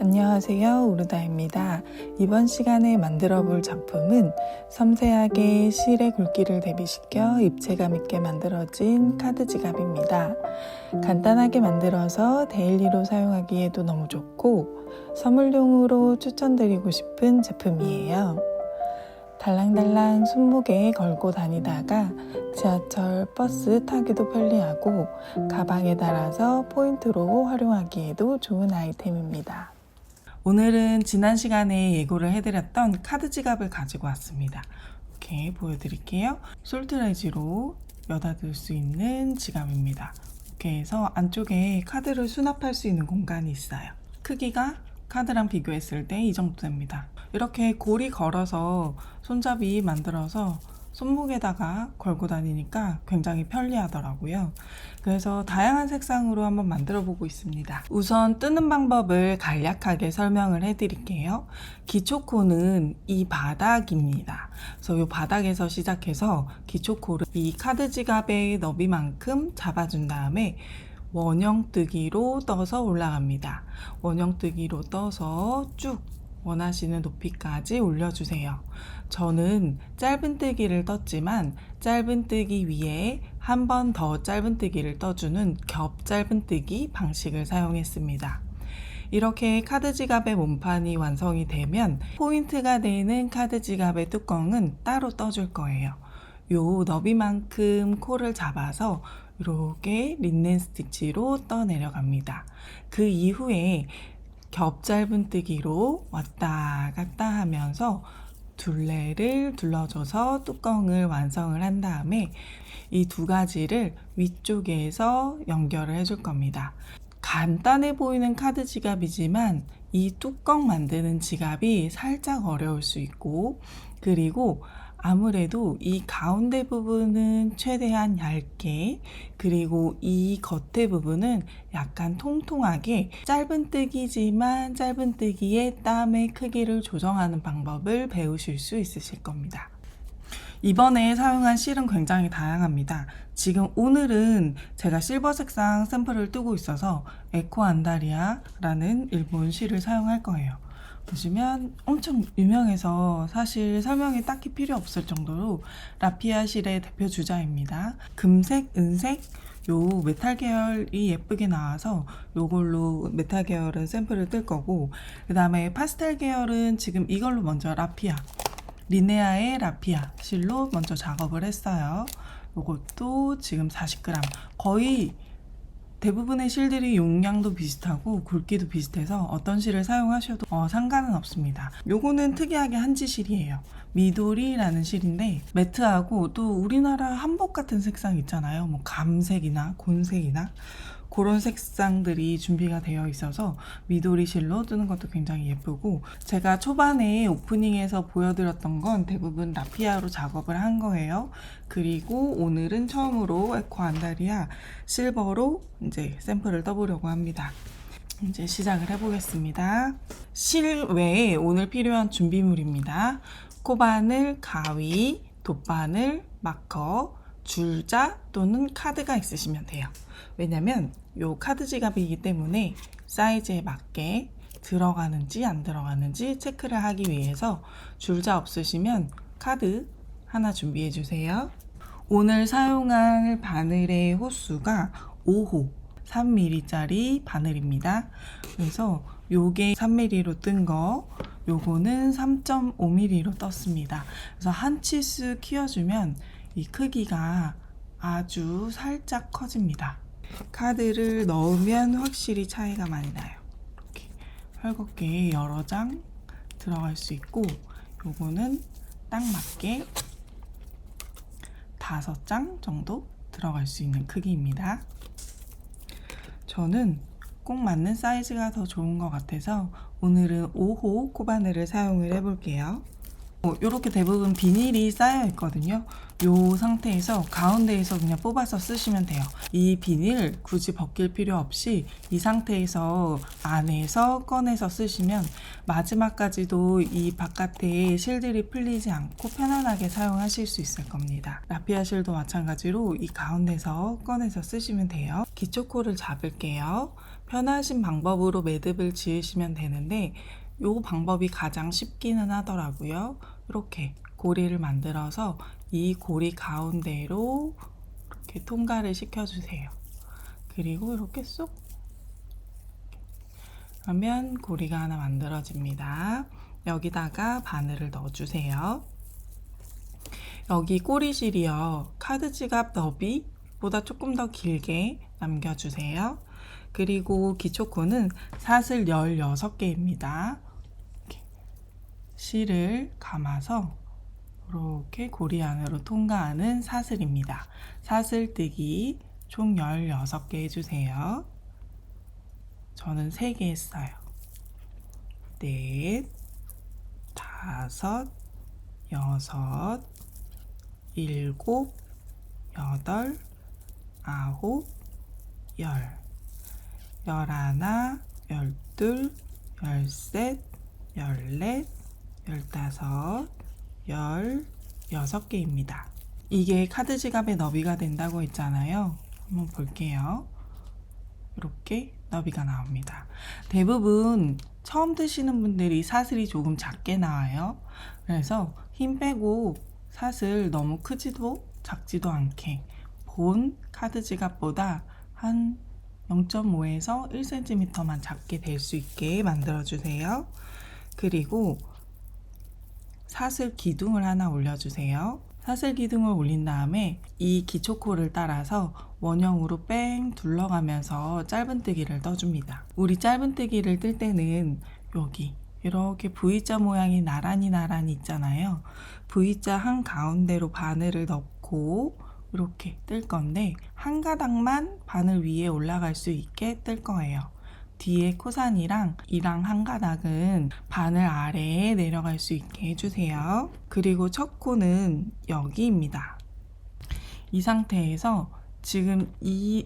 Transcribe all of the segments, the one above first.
안녕하세요, 우르다입니다. 이번 시간에 만들어 볼 작품은 섬세하게 실의 굵기를 대비시켜 입체감 있게 만들어진 카드 지갑입니다. 간단하게 만들어서 데일리로 사용하기에도 너무 좋고 선물용으로 추천드리고 싶은 제품이에요. 달랑달랑 손목에 걸고 다니다가 지하철, 버스 타기도 편리하고 가방에 달아서 포인트로 활용하기에도 좋은 아이템입니다. 오늘은 지난 시간에 예고를 해드렸던 카드 지갑을 가지고 왔습니다. 이렇게 보여드릴게요. 솔트레지로 여닫을 수 있는 지갑입니다. 이렇게 해서 안쪽에 카드를 수납할 수 있는 공간이 있어요. 크기가 카드랑 비교했을 때 이 정도 됩니다. 이렇게 고리 걸어서 손잡이 만들어서 손목에다가 걸고 다니니까 굉장히 편리하더라고요. 그래서 다양한 색상으로 한번 만들어 보고 있습니다. 우선 뜨는 방법을 간략하게 설명을 해 드릴게요. 기초코는 이 바닥입니다. 그래서 이 바닥에서 시작해서 기초코를 이 카드 지갑의 너비만큼 잡아준 다음에 원형뜨기로 떠서 올라갑니다. 원형뜨기로 떠서 쭉 원하시는 높이까지 올려주세요. 저는 짧은뜨기를 떴지만 짧은뜨기 위에 한 번 더 짧은뜨기를 떠주는 겹 짧은뜨기 방식을 사용했습니다. 이렇게 카드 지갑의 몸판이 완성이 되면 포인트가 되는 카드 지갑의 뚜껑은 따로 떠줄 거예요. 요 너비만큼 코를 잡아서 이렇게 린넨 스티치로 떠 내려갑니다. 그 이후에 겹 짧은뜨기로 왔다 갔다 하면서 둘레를 둘러줘서 뚜껑을 완성을 한 다음에 이 두 가지를 위쪽에서 연결을 해줄 겁니다. 간단해 보이는 카드 지갑이지만 이 뚜껑 만드는 지갑이 살짝 어려울 수 있고, 그리고 아무래도 이 가운데 부분은 최대한 얇게, 그리고 이 겉에 부분은 약간 통통하게 짧은뜨기지만 짧은뜨기의 땀의 크기를 조정하는 방법을 배우실 수 있으실 겁니다. 이번에 사용한 실은 굉장히 다양합니다. 지금 오늘은 제가 실버 색상 샘플을 뜨고 있어서 에코 안다리아라는 일본 실을 사용할 거예요. 보시면 엄청 유명해서 사실 설명이 딱히 필요 없을 정도로 라피아 실의 대표 주자입니다. 금색, 은색, 요 메탈 계열이 예쁘게 나와서 요걸로 메탈 계열은 샘플을 뜰 거고, 그 다음에 파스텔 계열은 지금 이걸로 먼저 라피아, 리네아의 라피아 실로 먼저 작업을 했어요. 요것도 지금 40g, 거의 대부분의 실들이 용량도 비슷하고 굵기도 비슷해서 어떤 실을 사용하셔도 상관은 없습니다. 요거는 특이하게 한지 실이에요. 미도리라는 실인데 매트하고 또 우리나라 한복 같은 색상 있잖아요. 뭐 감색이나 곤색이나 그런 색상들이 준비가 되어 있어서 미도리 실로 뜨는 것도 굉장히 예쁘고, 제가 초반에 오프닝에서 보여드렸던 건 대부분 라피아로 작업을 한 거예요. 그리고 오늘은 처음으로 에코 안다리아 실버로 이제 샘플을 떠보려고 합니다. 이제 시작을 해보겠습니다. 실 외에 오늘 필요한 준비물입니다. 코바늘, 가위, 돗바늘, 마커, 줄자 또는 카드가 있으시면 돼요. 왜냐면 요 카드 지갑이기 때문에 사이즈에 맞게 들어가는지 안 들어가는지 체크를 하기 위해서 줄자 없으시면 카드 하나 준비해 주세요. 오늘 사용할 바늘의 호수가 5호 3mm짜리 바늘입니다. 그래서 요게 3mm로 뜬 거, 요거는 3.5mm로 떴습니다. 그래서 한 치수 키워주면 이 크기가 아주 살짝 커집니다. 카드를 넣으면 확실히 차이가 많이 나요. 이렇게 헐겁게 여러 장 들어갈 수 있고, 요거는 딱 맞게 5장 정도 들어갈 수 있는 크기입니다. 저는 꼭 맞는 사이즈가 더 좋은 것 같아서 오늘은 5호 코바늘을 사용을 해볼게요. 이렇게 대부분 비닐이 쌓여 있거든요. 이 상태에서 가운데에서 그냥 뽑아서 쓰시면 돼요. 이 비닐 굳이 벗길 필요 없이 이 상태에서 안에서 꺼내서 쓰시면 마지막까지도 이 바깥에 실들이 풀리지 않고 편안하게 사용하실 수 있을 겁니다. 라피아 실도 마찬가지로 이 가운데서 꺼내서 쓰시면 돼요. 기초코를 잡을게요. 편하신 방법으로 매듭을 지으시면 되는데 이 방법이 가장 쉽기는 하더라고요. 이렇게 고리를 만들어서 이 고리 가운데로 이렇게 통과를 시켜주세요. 그리고 이렇게 쏙 하면 고리가 하나 만들어집니다. 여기다가 바늘을 넣어주세요. 여기 꼬리실이요. 카드 지갑 너비보다 조금 더 길게 남겨주세요. 그리고 기초코는 사슬 16개입니다. 실을 감아서 이렇게 고리 안으로 통과하는 사슬입니다. 사슬뜨기 총 16개 해주세요. 저는 3개 했어요. 넷, 다섯, 여섯, 일곱, 여덟, 아홉, 열, 열하나, 열둘, 열셋, 열넷, 열다섯, 16개입니다. 이게 카드 지갑의 너비가 된다고 했잖아요. 한번 볼게요. 이렇게 너비가 나옵니다. 대부분 처음 드시는 분들이 사슬이 조금 작게 나와요. 그래서 힘 빼고 사슬 너무 크지도 작지도 않게 본 카드 지갑보다 한 0.5에서 1cm만 작게 될 수 있게 만들어 주세요. 그리고 사슬 기둥을 하나 올려주세요. 사슬 기둥을 올린 다음에 이 기초코를 따라서 원형으로 뺑 둘러가면서 짧은뜨기를 떠줍니다. 우리 짧은뜨기를 뜰 때는 여기 이렇게 V자 모양이 나란히 있잖아요. V자 한가운데로 바늘을 넣고 이렇게 뜰 건데 한 가닥만 바늘 위에 올라갈 수 있게 뜰 거예요. 뒤에 코산이랑 이랑 한 가닥은 바늘 아래에 내려갈 수 있게 해주세요. 그리고 첫 코는 여기입니다. 이 상태에서 지금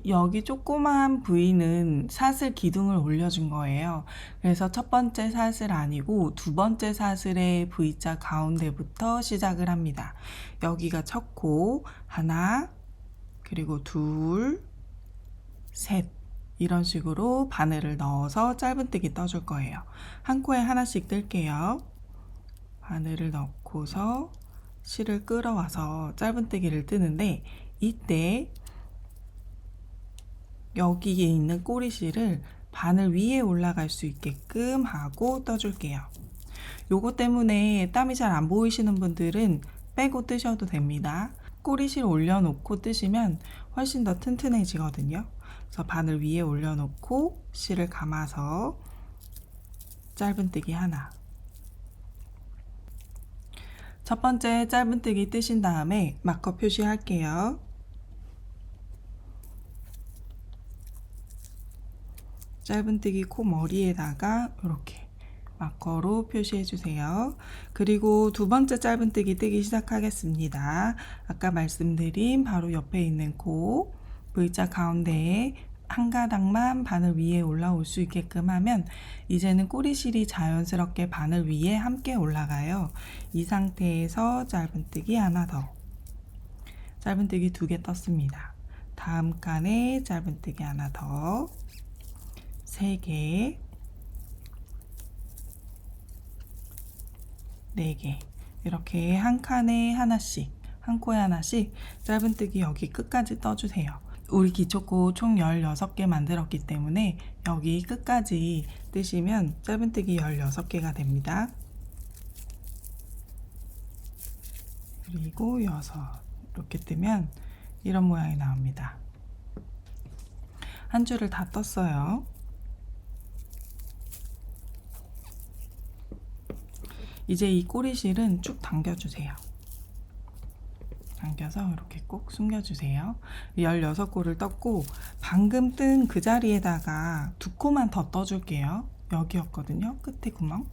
여기 조그만 부위는 사슬 기둥을 올려준 거예요. 그래서 첫 번째 사슬 아니고 두 번째 사슬의 V자 가운데부터 시작을 합니다. 여기가 첫 코, 하나, 그리고 둘, 셋. 이런 식으로 바늘을 넣어서 짧은뜨기 떠줄 거예요. 한 코에 하나씩 뜰게요. 바늘을 넣고서 실을 끌어와서 짧은뜨기를 뜨는데 이때 여기에 있는 꼬리실을 바늘 위에 올라갈 수 있게끔 하고 떠줄게요. 요거 때문에 땀이 잘 안 보이시는 분들은 빼고 뜨셔도 됩니다. 꼬리실 올려놓고 뜨시면 훨씬 더 튼튼해지거든요. 그래서 바늘 위에 올려놓고 실을 감아서 짧은뜨기 하나. 첫 번째 짧은뜨기 뜨신 다음에 마커 표시할게요. 짧은뜨기 코 머리에다가 이렇게 마커로 표시해 주세요. 그리고 두 번째 짧은뜨기 뜨기 시작하겠습니다. 아까 말씀드린 바로 옆에 있는 코 V자 가운데에 한 가닥만 바늘 위에 올라올 수 있게끔 하면 이제는 꼬리실이 자연스럽게 바늘 위에 함께 올라가요. 이 상태에서 짧은뜨기 하나 더. 짧은뜨기 2개 떴습니다. 다음 칸에 짧은뜨기 하나 더. 3개. 4개. 이렇게 한 칸에 하나씩, 한 코에 하나씩 짧은뜨기 여기 끝까지 떠주세요. 우리 기초코 총 16개 만들었기 때문에 여기 끝까지 뜨시면 짧은뜨기 16개가 됩니다. 그리고 6 이렇게 뜨면 이런 모양이 나옵니다. 한 줄을 다 떴어요. 이제 이 꼬리실은 쭉 당겨주세요. 당겨서 이렇게 꼭 숨겨주세요. 16코를 떴고 방금 뜬 그 자리에다가 2코만 더 떠줄게요. 여기였거든요. 끝에 구멍.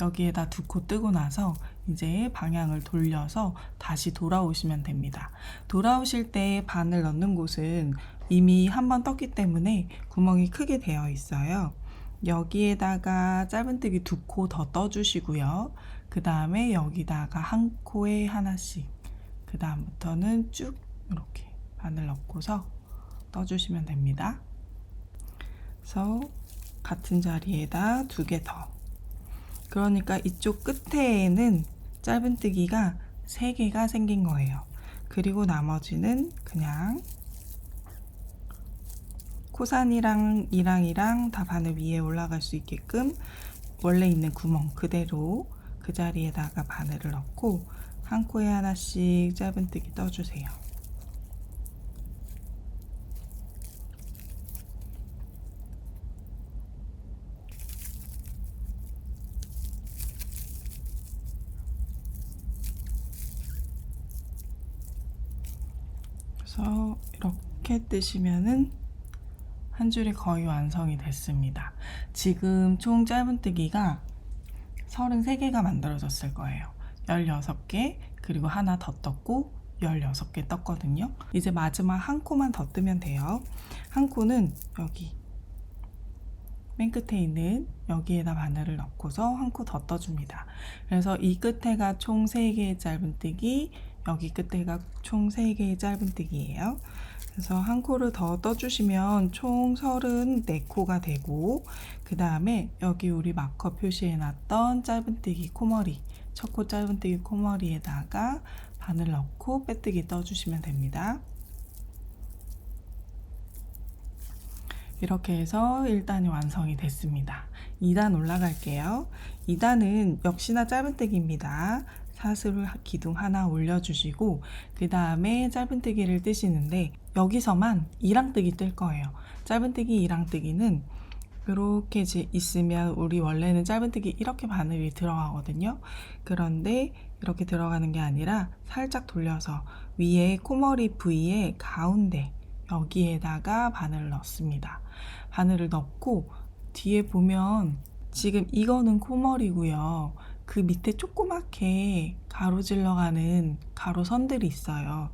여기에다 2코 뜨고 나서 이제 방향을 돌려서 다시 돌아오시면 됩니다. 돌아오실 때 바늘 넣는 곳은 이미 한번 떴기 때문에 구멍이 크게 되어 있어요. 여기에다가 짧은뜨기 2코 더 떠주시고요. 그 다음에 여기다가 한 코에 하나씩, 그 다음부터는 쭉 이렇게 바늘 넣고서 떠주시면 됩니다. 그래서 같은 자리에다 2개 더. 그러니까 이쪽 끝에는 짧은뜨기가 3개가 생긴 거예요. 그리고 나머지는 그냥 코산이랑 이랑이랑 다 바늘 위에 올라갈 수 있게끔 원래 있는 구멍 그대로 그 자리에다가 바늘을 넣고 한 코에 하나씩 짧은뜨기 떠주세요. 그래서 이렇게 뜨시면은 한 줄이 거의 완성이 됐습니다. 지금 총 짧은뜨기가 33개가 만들어졌을 거예요. 16개 그리고 하나 더 떴고 16개 떴거든요. 이제 마지막 한 코만 더 뜨면 돼요. 한 코는 여기 맨 끝에 있는 여기에다 바늘을 넣고서 한 코 더 떠줍니다. 그래서 이 끝에가 총 3개의 짧은뜨기, 여기 끝에가 총 3개의 짧은뜨기예요. 그래서 한 코를 더 떠주시면 총 34코가 되고, 그 다음에 여기 우리 마커 표시해 놨던 짧은뜨기 코머리, 첫 코 짧은뜨기 코머리에다가 바늘 넣고 빼뜨기 떠주시면 됩니다. 이렇게 해서 1단이 완성이 됐습니다. 2단 올라갈게요. 2단은 역시나 짧은뜨기입니다. 사슬 기둥 하나 올려주시고 그 다음에 짧은뜨기를 뜨시는데 여기서만 이랑뜨기 뜰 거예요. 짧은뜨기 이랑뜨기는 이렇게 있으면 우리 원래는 짧은뜨기 이렇게 바늘이 들어가거든요. 그런데 이렇게 들어가는 게 아니라 살짝 돌려서 위에 코머리 부위의 가운데 여기에다가 바늘을 넣습니다. 바늘을 넣고 뒤에 보면 지금 이거는 코머리고요. 그 밑에 조그맣게 가로질러 가는 가로선들이 있어요.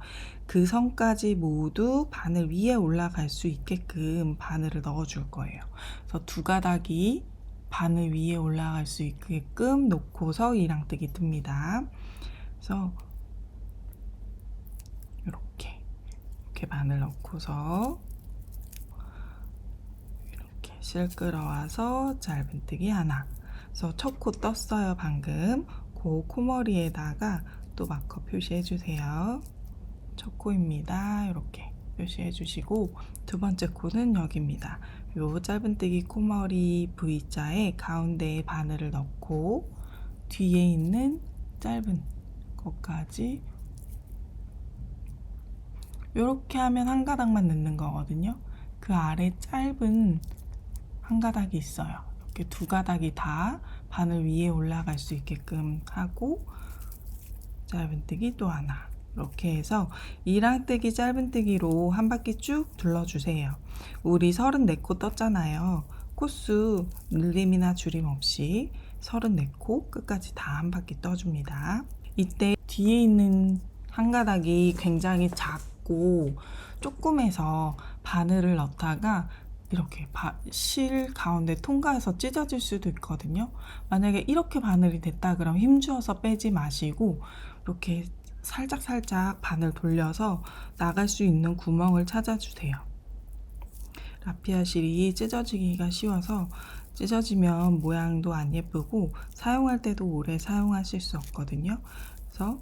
그 선까지 모두 바늘 위에 올라갈 수 있게끔 바늘을 넣어 줄 거예요. 그래서 2가닥이 바늘 위에 올라갈 수 있게끔 놓고서 이랑뜨기 뜹니다. 그래서 이렇게 바늘 넣고서 이렇게 실 끌어와서 짧은뜨기 하나. 그래서 첫 코 떴어요. 방금 그 코머리에다가 또 마커 표시해 주세요. 첫 코입니다. 이렇게 표시해 주시고 두 번째 코는 여기입니다. 요 짧은뜨기 코머리 V자에 가운데에 바늘을 넣고 뒤에 있는 짧은 것까지 이렇게 하면 한 가닥만 넣는 거거든요. 그 아래 짧은 한 가닥이 있어요. 이렇게 2가닥이 다 바늘 위에 올라갈 수 있게끔 하고 짧은뜨기 또 하나. 이렇게 해서 이랑뜨기 짧은뜨기로 한 바퀴 쭉 둘러주세요. 우리 34코 떴잖아요. 코수 늘림이나 줄임 없이 34코 끝까지 다 한 바퀴 떠줍니다. 이때 뒤에 있는 한 가닥이 굉장히 작고 조금해서 바늘을 넣다가 이렇게 실 가운데 통과해서 찢어질 수도 있거든요. 만약에 이렇게 바늘이 됐다 그러면 힘주어서 빼지 마시고 이렇게 살짝 바늘 돌려서 나갈 수 있는 구멍을 찾아주세요. 라피아 실이 찢어지기가 쉬워서 찢어지면 모양도 안 예쁘고 사용할 때도 오래 사용하실 수 없거든요. 그래서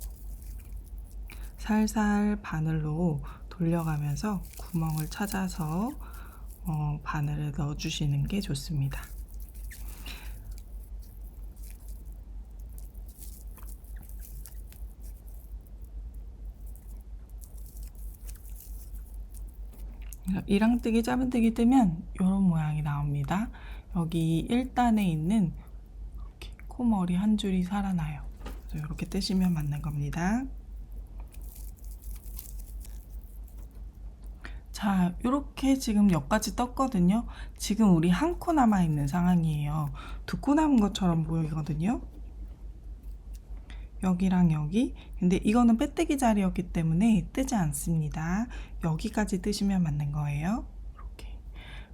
살살 바늘로 돌려가면서 구멍을 찾아서 바늘을 넣어주시는 게 좋습니다. 이랑뜨기 짧은뜨기 뜨면 이런 모양이 나옵니다. 여기 1단에 있는 이렇게 코머리 한 줄이 살아나요. 그래서 이렇게 뜨시면 맞는 겁니다. 자, 이렇게 지금 여기까지 떴거든요. 지금 우리 한 코 남아 있는 상황이에요. 2코 남은 것처럼 보이거든요. 여기랑 여기. 근데 이거는 빼뜨기 자리였기 때문에 뜨지 않습니다. 여기까지 뜨시면 맞는 거예요. 이렇게.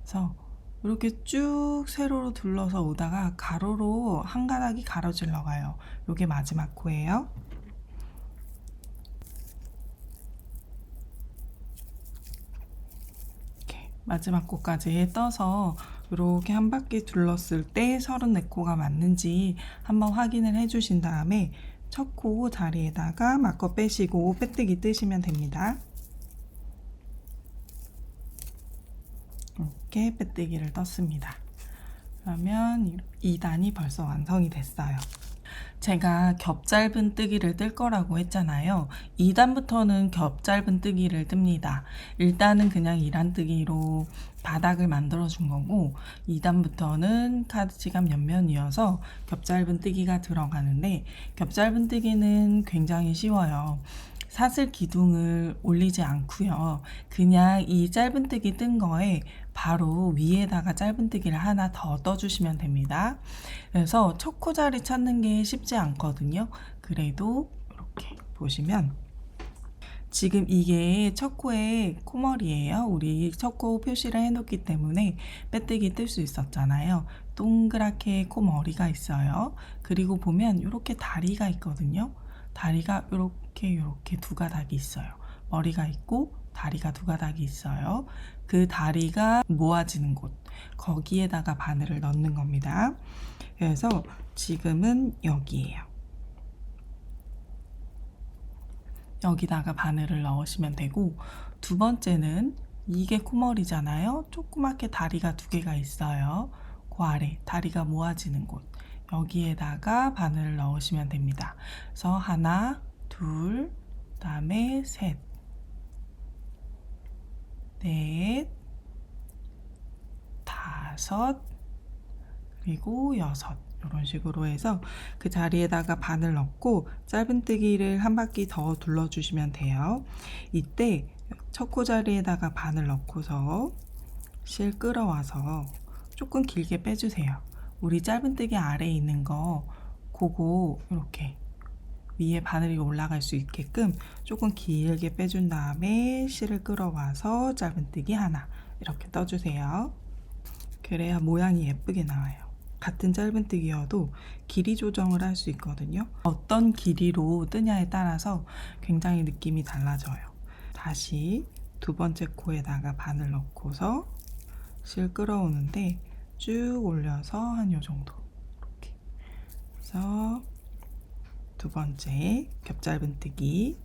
그래서 이렇게 쭉 세로로 둘러서 오다가 가로로 한 가닥이 가로질러 가요. 이게 마지막 코예요. 이렇게 마지막 코까지 떠서 이렇게 한 바퀴 둘렀을 때 34코가 맞는지 한번 확인을 해주신 다음에 첫 코 자리에다가 마커 빼시고 빼뜨기 뜨시면 됩니다. 이렇게 빼뜨기를 떴습니다. 그러면 2단이 벌써 완성이 됐어요. 제가 겹 짧은 뜨기를 뜰 거라고 했잖아요. 2단부터는 겹 짧은 뜨기를 뜹니다. 1단은 그냥 2단 뜨기로 바닥을 만들어 준 거고 2단부터는 카드 지갑 옆면이어서 겹 짧은 뜨기가 들어가는데 겹 짧은 뜨기는 굉장히 쉬워요. 사슬 기둥을 올리지 않고요. 그냥 이 짧은 뜨기 뜬 거에 바로 위에다가 짧은 뜨기를 하나 더 떠주시면 됩니다. 그래서 첫 코 자리 찾는 게 쉽지 않거든요. 그래도 이렇게 보시면 지금 이게 첫 코의 코머리예요. 우리 첫 코 표시를 해놓기 때문에 빼뜨기 뜰 수 있었잖아요. 동그랗게 코머리가 있어요. 그리고 보면 이렇게 다리가 있거든요. 다리가 이렇게 두 가닥이 있어요. 머리가 있고 다리가 두 가닥이 있어요. 그 다리가 모아지는 곳, 거기에다가 바늘을 넣는 겁니다. 그래서 지금은 여기에요. 여기다가 바늘을 넣으시면 되고, 두 번째는 이게 코머리잖아요. 조그맣게 다리가 두 개가 있어요. 그 아래 다리가 모아지는 곳, 여기에다가 바늘을 넣으시면 됩니다. 그래서 하나, 둘, 그다음에 셋, 넷, 다섯, 그리고 여섯, 이런 식으로 해서 그 자리에다가 바늘 넣고 짧은뜨기를 한 바퀴 더 둘러주시면 돼요. 이때 첫 코 자리에다가 바늘 넣고서 실 끌어와서 조금 길게 빼주세요. 우리 짧은뜨기 아래에 있는 거 그거 이렇게 위에 바늘이 올라갈 수 있게끔 조금 길게 빼준 다음에 실을 끌어와서 짧은뜨기 하나 이렇게 떠주세요. 그래야 모양이 예쁘게 나와요. 같은 짧은뜨기여도 길이 조정을 할 수 있거든요. 어떤 길이로 뜨냐에 따라서 굉장히 느낌이 달라져요. 다시 두 번째 코에다가 바늘 넣고서 실 끌어오는데 쭉 올려서 한 요 정도 이렇게 그래서 두 번째 겹짧은뜨기,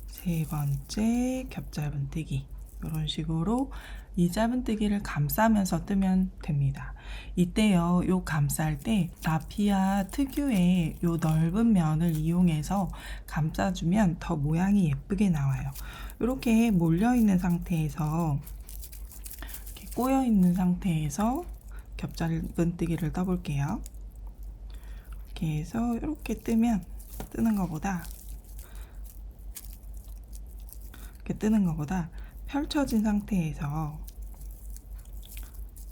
세 번째 겹짧은뜨기, 이런 식으로 이 짧은뜨기를 감싸면서 뜨면 됩니다. 이때요, 요 감쌀 때 라피아 특유의 요 넓은 면을 이용해서 감싸주면 더 모양이 예쁘게 나와요. 이렇게 몰려있는 상태에서, 이렇게 꼬여있는 상태에서 겹짧은뜨기를 떠볼게요. 이렇게 해서 이렇게 뜨는 것보다 펼쳐진 상태에서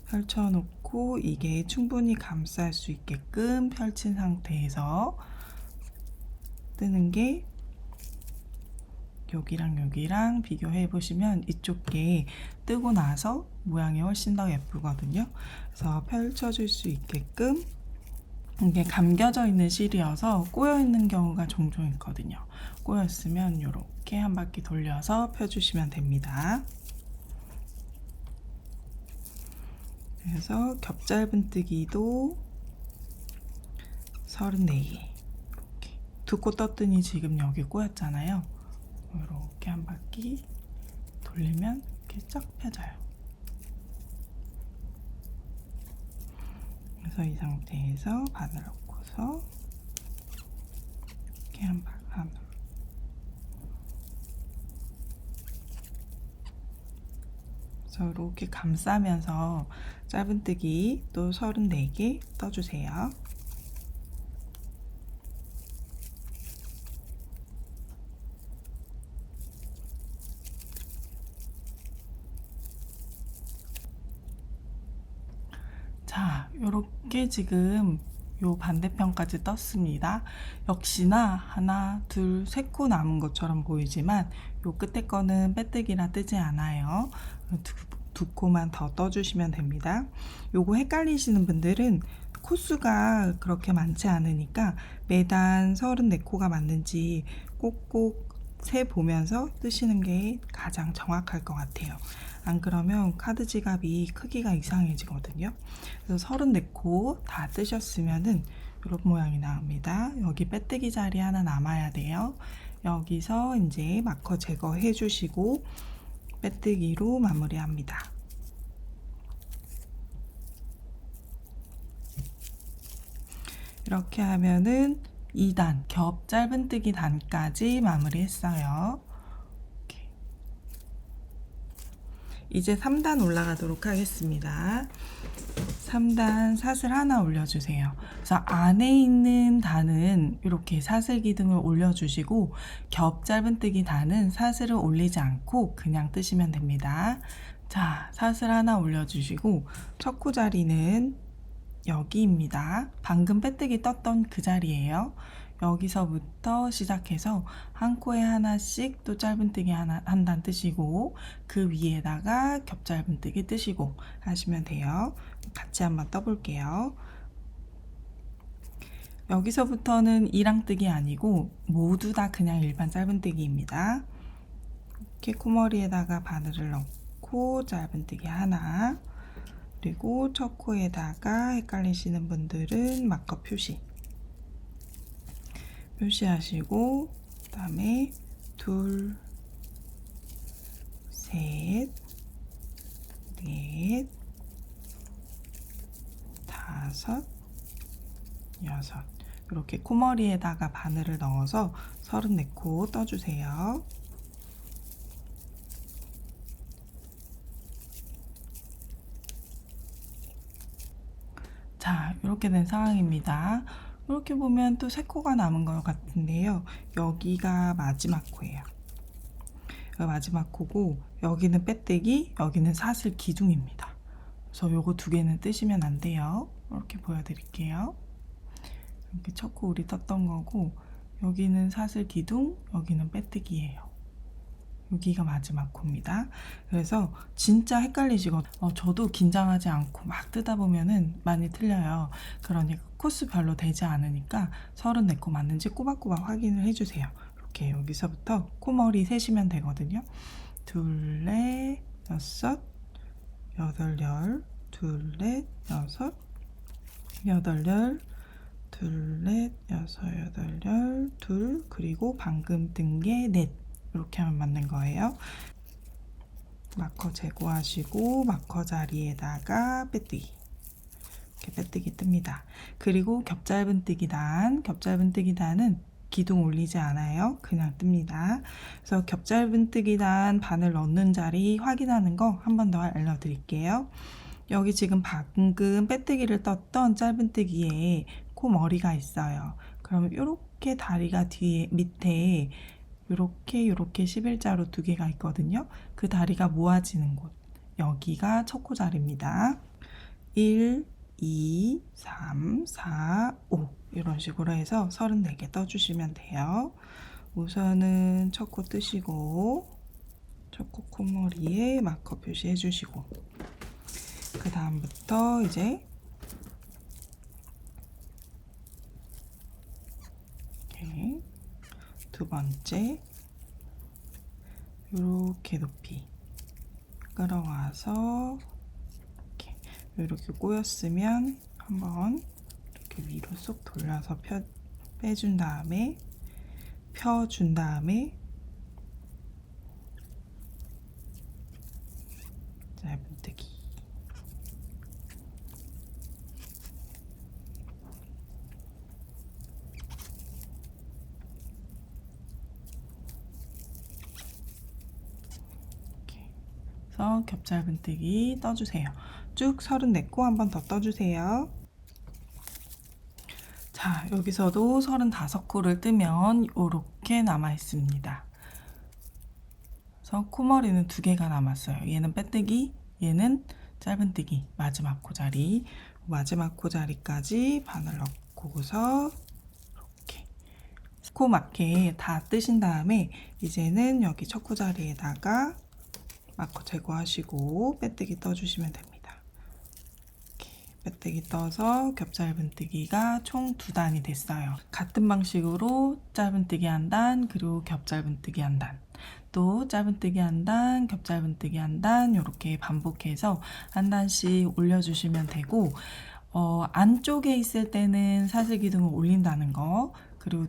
펼쳐놓고 이게 충분히 감쌀 수 있게끔 펼친 상태에서 뜨는 게 여기랑 비교해 보시면 이쪽 게 뜨고 나서 모양이 훨씬 더 예쁘거든요. 그래서 펼쳐줄 수 있게끔, 이게 감겨져 있는 실이어서 꼬여 있는 경우가 종종 있거든요. 꼬여 있으면 이렇게 한 바퀴 돌려서 펴주시면 됩니다. 그래서 겹짧은뜨기도 34개, 이렇게 두 코 떴더니 지금 여기 꼬였잖아요. 이렇게 한 바퀴 돌리면 이렇게 쫙 펴져요. 그래서 이 상태에서 바늘 넣고서 이렇게 한 발 하나, 그래서 이렇게 감싸면서 짧은뜨기 또 34개 떠주세요. 자, 요렇게 지금 요 반대편까지 떴습니다. 역시나 하나, 둘, 세 코 남은 것처럼 보이지만 요 끝에 거는 빼뜨기라 뜨지 않아요. 두 코만 더 떠주시면 됩니다. 요거 헷갈리시는 분들은 코수가 그렇게 많지 않으니까 매단 34코가 맞는지 꼭꼭 세 보면서 뜨시는 게 가장 정확할 것 같아요. 안 그러면 카드 지갑이 크기가 이상해지거든요. 그래서 34코 다 뜨셨으면은 이런 모양이 나옵니다. 여기 빼뜨기 자리 하나 남아야 돼요. 여기서 이제 마커 제거해 주시고 빼뜨기로 마무리합니다. 이렇게 하면은 2단 겹 짧은뜨기 단까지 마무리했어요. 이렇게. 이제 3단 올라가도록 하겠습니다. 3단 사슬 하나 올려주세요. 그래서 안에 있는 단은 이렇게 사슬 기둥을 올려주시고 겹 짧은뜨기 단은 사슬을 올리지 않고 그냥 뜨시면 됩니다. 자, 사슬 하나 올려주시고 첫 코 자리는 여기입니다. 방금 빼뜨기 떴던 그 자리예요. 여기서부터 시작해서 한 코에 하나씩 또 짧은뜨기 한 단 뜨시고 그 위에다가 겹 짧은뜨기 뜨시고 하시면 돼요. 같이 한번 떠볼게요. 여기서부터는 이랑뜨기 아니고 모두 다 그냥 일반 짧은뜨기입니다. 이렇게 코머리에다가 바늘을 넣고 짧은뜨기 하나, 그리고 첫 코에다가 헷갈리시는 분들은 마커 표시하시고 그 다음에 둘, 셋, 넷, 다섯, 여섯 이렇게 코머리에다가 바늘을 넣어서 34코 떠주세요. 자, 이렇게 된 상황입니다. 이렇게 보면 또 3코가 남은 것 같은데요. 여기가 마지막 코예요. 마지막 코고 여기는 빼뜨기, 여기는 사슬 기둥입니다. 그래서 요거 두 개는 뜨시면 안 돼요. 이렇게 보여드릴게요. 이렇게 첫 코 우리 떴던 거고 여기는 사슬 기둥, 여기는 빼뜨기예요. 여기가 마지막 코입니다. 그래서 진짜 헷갈리시거든요. 저도 긴장하지 않고 막 뜨다 보면은 많이 틀려요. 그러니까 코스 별로 되지 않으니까 34코 맞는지 꼬박꼬박 확인을 해주세요. 이렇게 여기서부터 코머리 세시면 되거든요. 둘, 넷, 여섯, 여덟, 열, 둘, 넷, 여섯, 여덟, 열, 둘, 넷, 여섯, 여덟, 열, 둘, 그리고 방금 뜬 게 넷. 이렇게 하면 맞는 거예요. 마커 제거하시고 마커 자리에다가 빼뜨기, 이렇게 빼뜨기 뜹니다. 그리고 겹 짧은뜨기 단은 기둥 올리지 않아요. 그냥 뜹니다. 그래서 겹 짧은뜨기 단 바늘 넣는 자리 확인하는 거 한 번 더 알려드릴게요. 여기 지금 방금 빼뜨기를 떴던 짧은뜨기에 코머리가 있어요. 그러면 이렇게 다리가 뒤에 밑에 이렇게 11자로 두 개가 있거든요. 그 다리가 모아지는 곳, 여기가 첫 코 자리입니다. 1, 2, 3, 4, 5 이런 식으로 해서 34개 떠주시면 돼요. 우선은 첫 코 뜨시고 첫 코 콧머리에 마커 표시해 주시고 그 다음부터 이제 이렇게 두 번째 이렇게 높이 끌어와서 이렇게 꼬였으면 한번 이렇게 위로 쏙 돌려서 빼준 다음에 펴준 다음에 짧은뜨기, 그래서 겹 짧은뜨기 떠주세요. 쭉 34코 한 번 더 떠주세요. 자, 여기서도 35코를 뜨면 이렇게 남아 있습니다. 그래서 코머리는 두 개가 남았어요. 얘는 빼뜨기, 얘는 짧은뜨기. 마지막 코 자리, 마지막 코 자리까지 바늘 넣고서 이렇게 코 맞게 다 뜨신 다음에 이제는 여기 첫 코 자리에다가 마커 제거하시고 빼뜨기 떠주시면 됩니다. 이렇게 빼뜨기 떠서 겹짧은뜨기가 총 2단이 됐어요. 같은 방식으로 짧은뜨기 한 단, 그리고 겹짧은뜨기 한 단, 또 짧은뜨기 한 단, 겹짧은뜨기 한 단, 이렇게 반복해서 한 단씩 올려주시면 되고, 안쪽에 있을 때는 사슬기둥을 올린다는 거, 그리고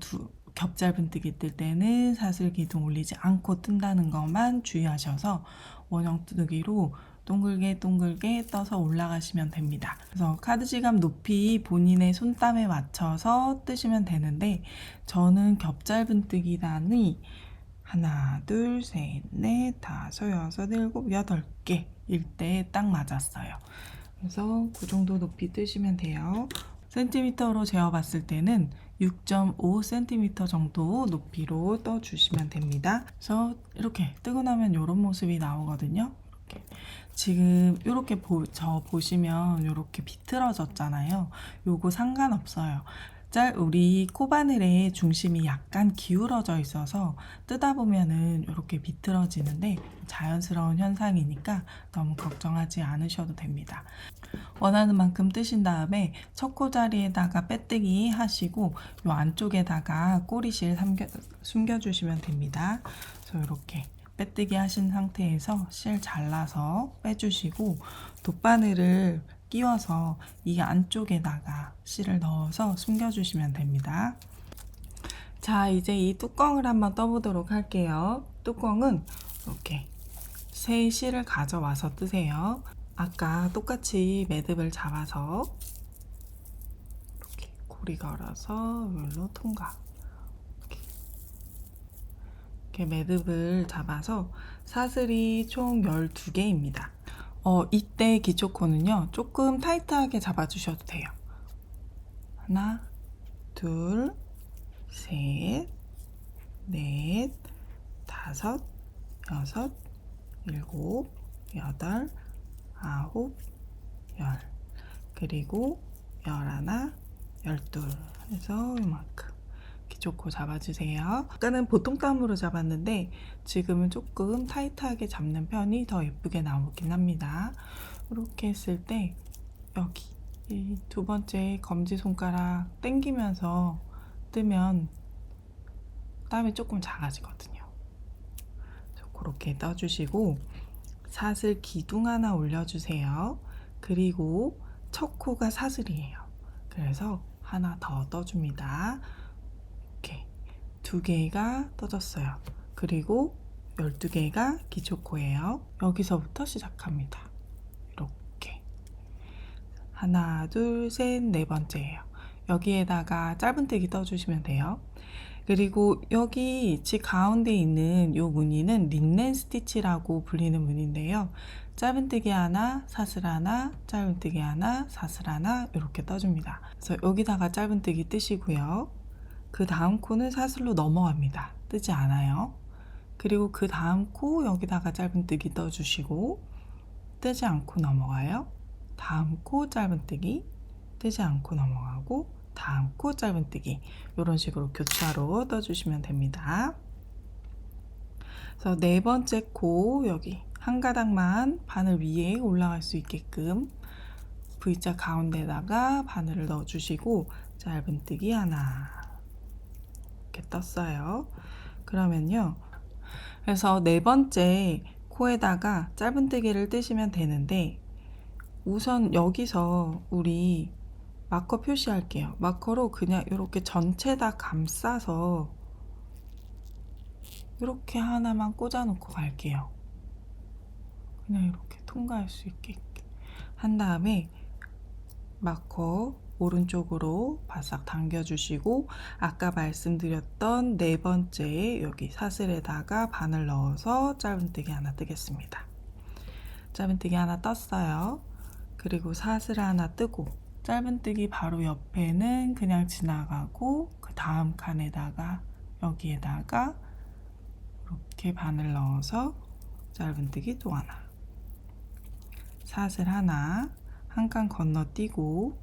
겹짧은뜨기 뜰 때는 사슬기둥 올리지 않고 뜬다는 것만 주의하셔서 원형뜨기로 동글게 동글게 떠서 올라가시면 됩니다. 그래서 카드 지갑 높이 본인의 손땀에 맞춰서 뜨시면 되는데, 저는 겹짧은뜨기 단이 하나, 둘, 셋, 넷, 다섯, 여섯, 일곱, 8개일 때 딱 맞았어요. 그래서 그 정도 높이 뜨시면 돼요. 센티미터로 재어봤을 때는 6.5cm 정도 높이로 떠주시면 됩니다. 그래서 이렇게 뜨고 나면 이런 모습이 나오거든요. 이렇게. 지금 이렇게 보시면 이렇게 비틀어졌잖아요. 요거 상관없어요. 우리 코바늘의 중심이 약간 기울어져 있어서 뜨다 보면은 이렇게 비틀어지는데 자연스러운 현상이니까 너무 걱정하지 않으셔도 됩니다. 원하는 만큼 뜨신 다음에 첫 코 자리에다가 빼뜨기 하시고 이 안쪽에다가 꼬리실 숨겨주시면 됩니다. 그래서 이렇게 빼뜨기 하신 상태에서 실 잘라서 빼주시고 돗바늘을 끼워서 이 안쪽에다가 실을 넣어서 숨겨주시면 됩니다. 자, 이제 이 뚜껑을 한번 떠보도록 할게요. 뚜껑은 이렇게 새 실을 가져와서 뜨세요. 아까 똑같이 매듭을 잡아서 이렇게 고리 걸어서 여기로 통과. 이렇게 매듭을 잡아서 사슬이 총 12개입니다. 이때 기초코는요, 조금 타이트하게 잡아주셔도 돼요. 하나, 둘, 셋, 넷, 다섯, 여섯, 일곱, 여덟, 아홉, 열, 그리고 11, 12 해서 이만큼 기초코 잡아주세요. 아까는 보통 땀으로 잡았는데 지금은 조금 타이트하게 잡는 편이 더 예쁘게 나오긴 합니다. 이렇게 했을 때 여기 이 2번째 검지손가락 당기면서 뜨면 땀이 조금 작아지거든요. 그렇게 떠주시고 사슬 기둥 하나 올려주세요. 그리고 첫 코가 사슬이에요. 그래서 하나 더 떠줍니다. 이렇게 2개가 떠졌어요. 그리고 12개가 기초코예요. 여기서부터 시작합니다. 이렇게 하나, 둘, 셋, 4번째예요. 여기에다가 짧은뜨기 떠주시면 돼요. 그리고 여기 지 가운데 있는 이 무늬는 린넨 스티치라고 불리는 무늬인데요. 짧은뜨기 하나, 사슬 하나, 짧은뜨기 하나, 사슬 하나 이렇게 떠줍니다. 그래서 여기다가 짧은뜨기 뜨시고요. 그 다음 코는 사슬로 넘어갑니다. 뜨지 않아요. 그리고 그 다음 코 여기다가 짧은뜨기 떠주시고 뜨지 않고 넘어가요. 다음 코 짧은뜨기, 뜨지 않고 넘어가고 다음 코 짧은뜨기, 이런 식으로 교차로 떠주시면 됩니다. 그래서 4번째 코 여기 한 가닥만 바늘 위에 올라갈 수 있게끔 V자 가운데다가 바늘을 넣어주시고 짧은뜨기 하나 이렇게 떴어요. 그러면요, 그래서 4번째 코에다가 짧은뜨기를 뜨시면 되는데, 우선 여기서 우리 마커 표시할게요. 마커로 그냥 이렇게 전체 다 감싸서 이렇게 하나만 꽂아 놓고 갈게요. 그냥 이렇게 통과할 수 있게 한 다음에 마커 오른쪽으로 바싹 당겨 주시고 아까 말씀드렸던 4번째 여기 사슬에다가 바늘 넣어서 짧은뜨기 하나 뜨겠습니다. 짧은뜨기 하나 떴어요. 그리고 사슬 하나 뜨고 짧은뜨기 바로 옆에는 그냥 지나가고 그 다음 칸에다가 여기에다가 이렇게 바늘 넣어서 짧은뜨기 또 하나, 사슬 하나, 한 칸 건너뛰고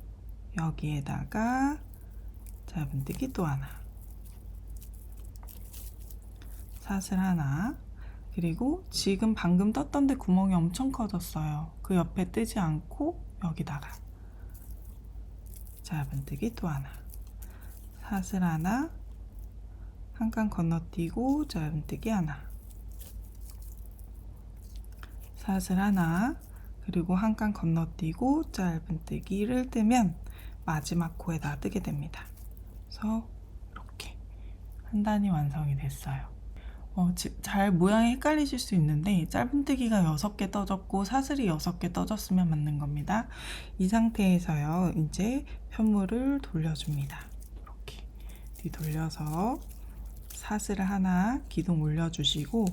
여기에다가 짧은뜨기 또 하나, 사슬 하나, 그리고 지금 방금 떴던 데 구멍이 엄청 커졌어요. 그 옆에 뜨지 않고 여기다가 짧은뜨기 또 하나, 사슬 하나, 한 칸 건너뛰고 짧은뜨기 하나, 사슬 하나, 그리고 한 칸 건너뛰고 짧은뜨기를 뜨면 마지막 코에다 뜨게 됩니다. 그래서 이렇게 한 단이 완성이 됐어요. 잘 모양이 헷갈리실 수 있는데 짧은뜨기가 6개 떠졌고 사슬이 6개 떠졌으면 맞는 겁니다. 이 상태에서요, 이제 편물을 돌려줍니다. 이렇게 뒤돌려서 사슬을 하나 기둥 올려주시고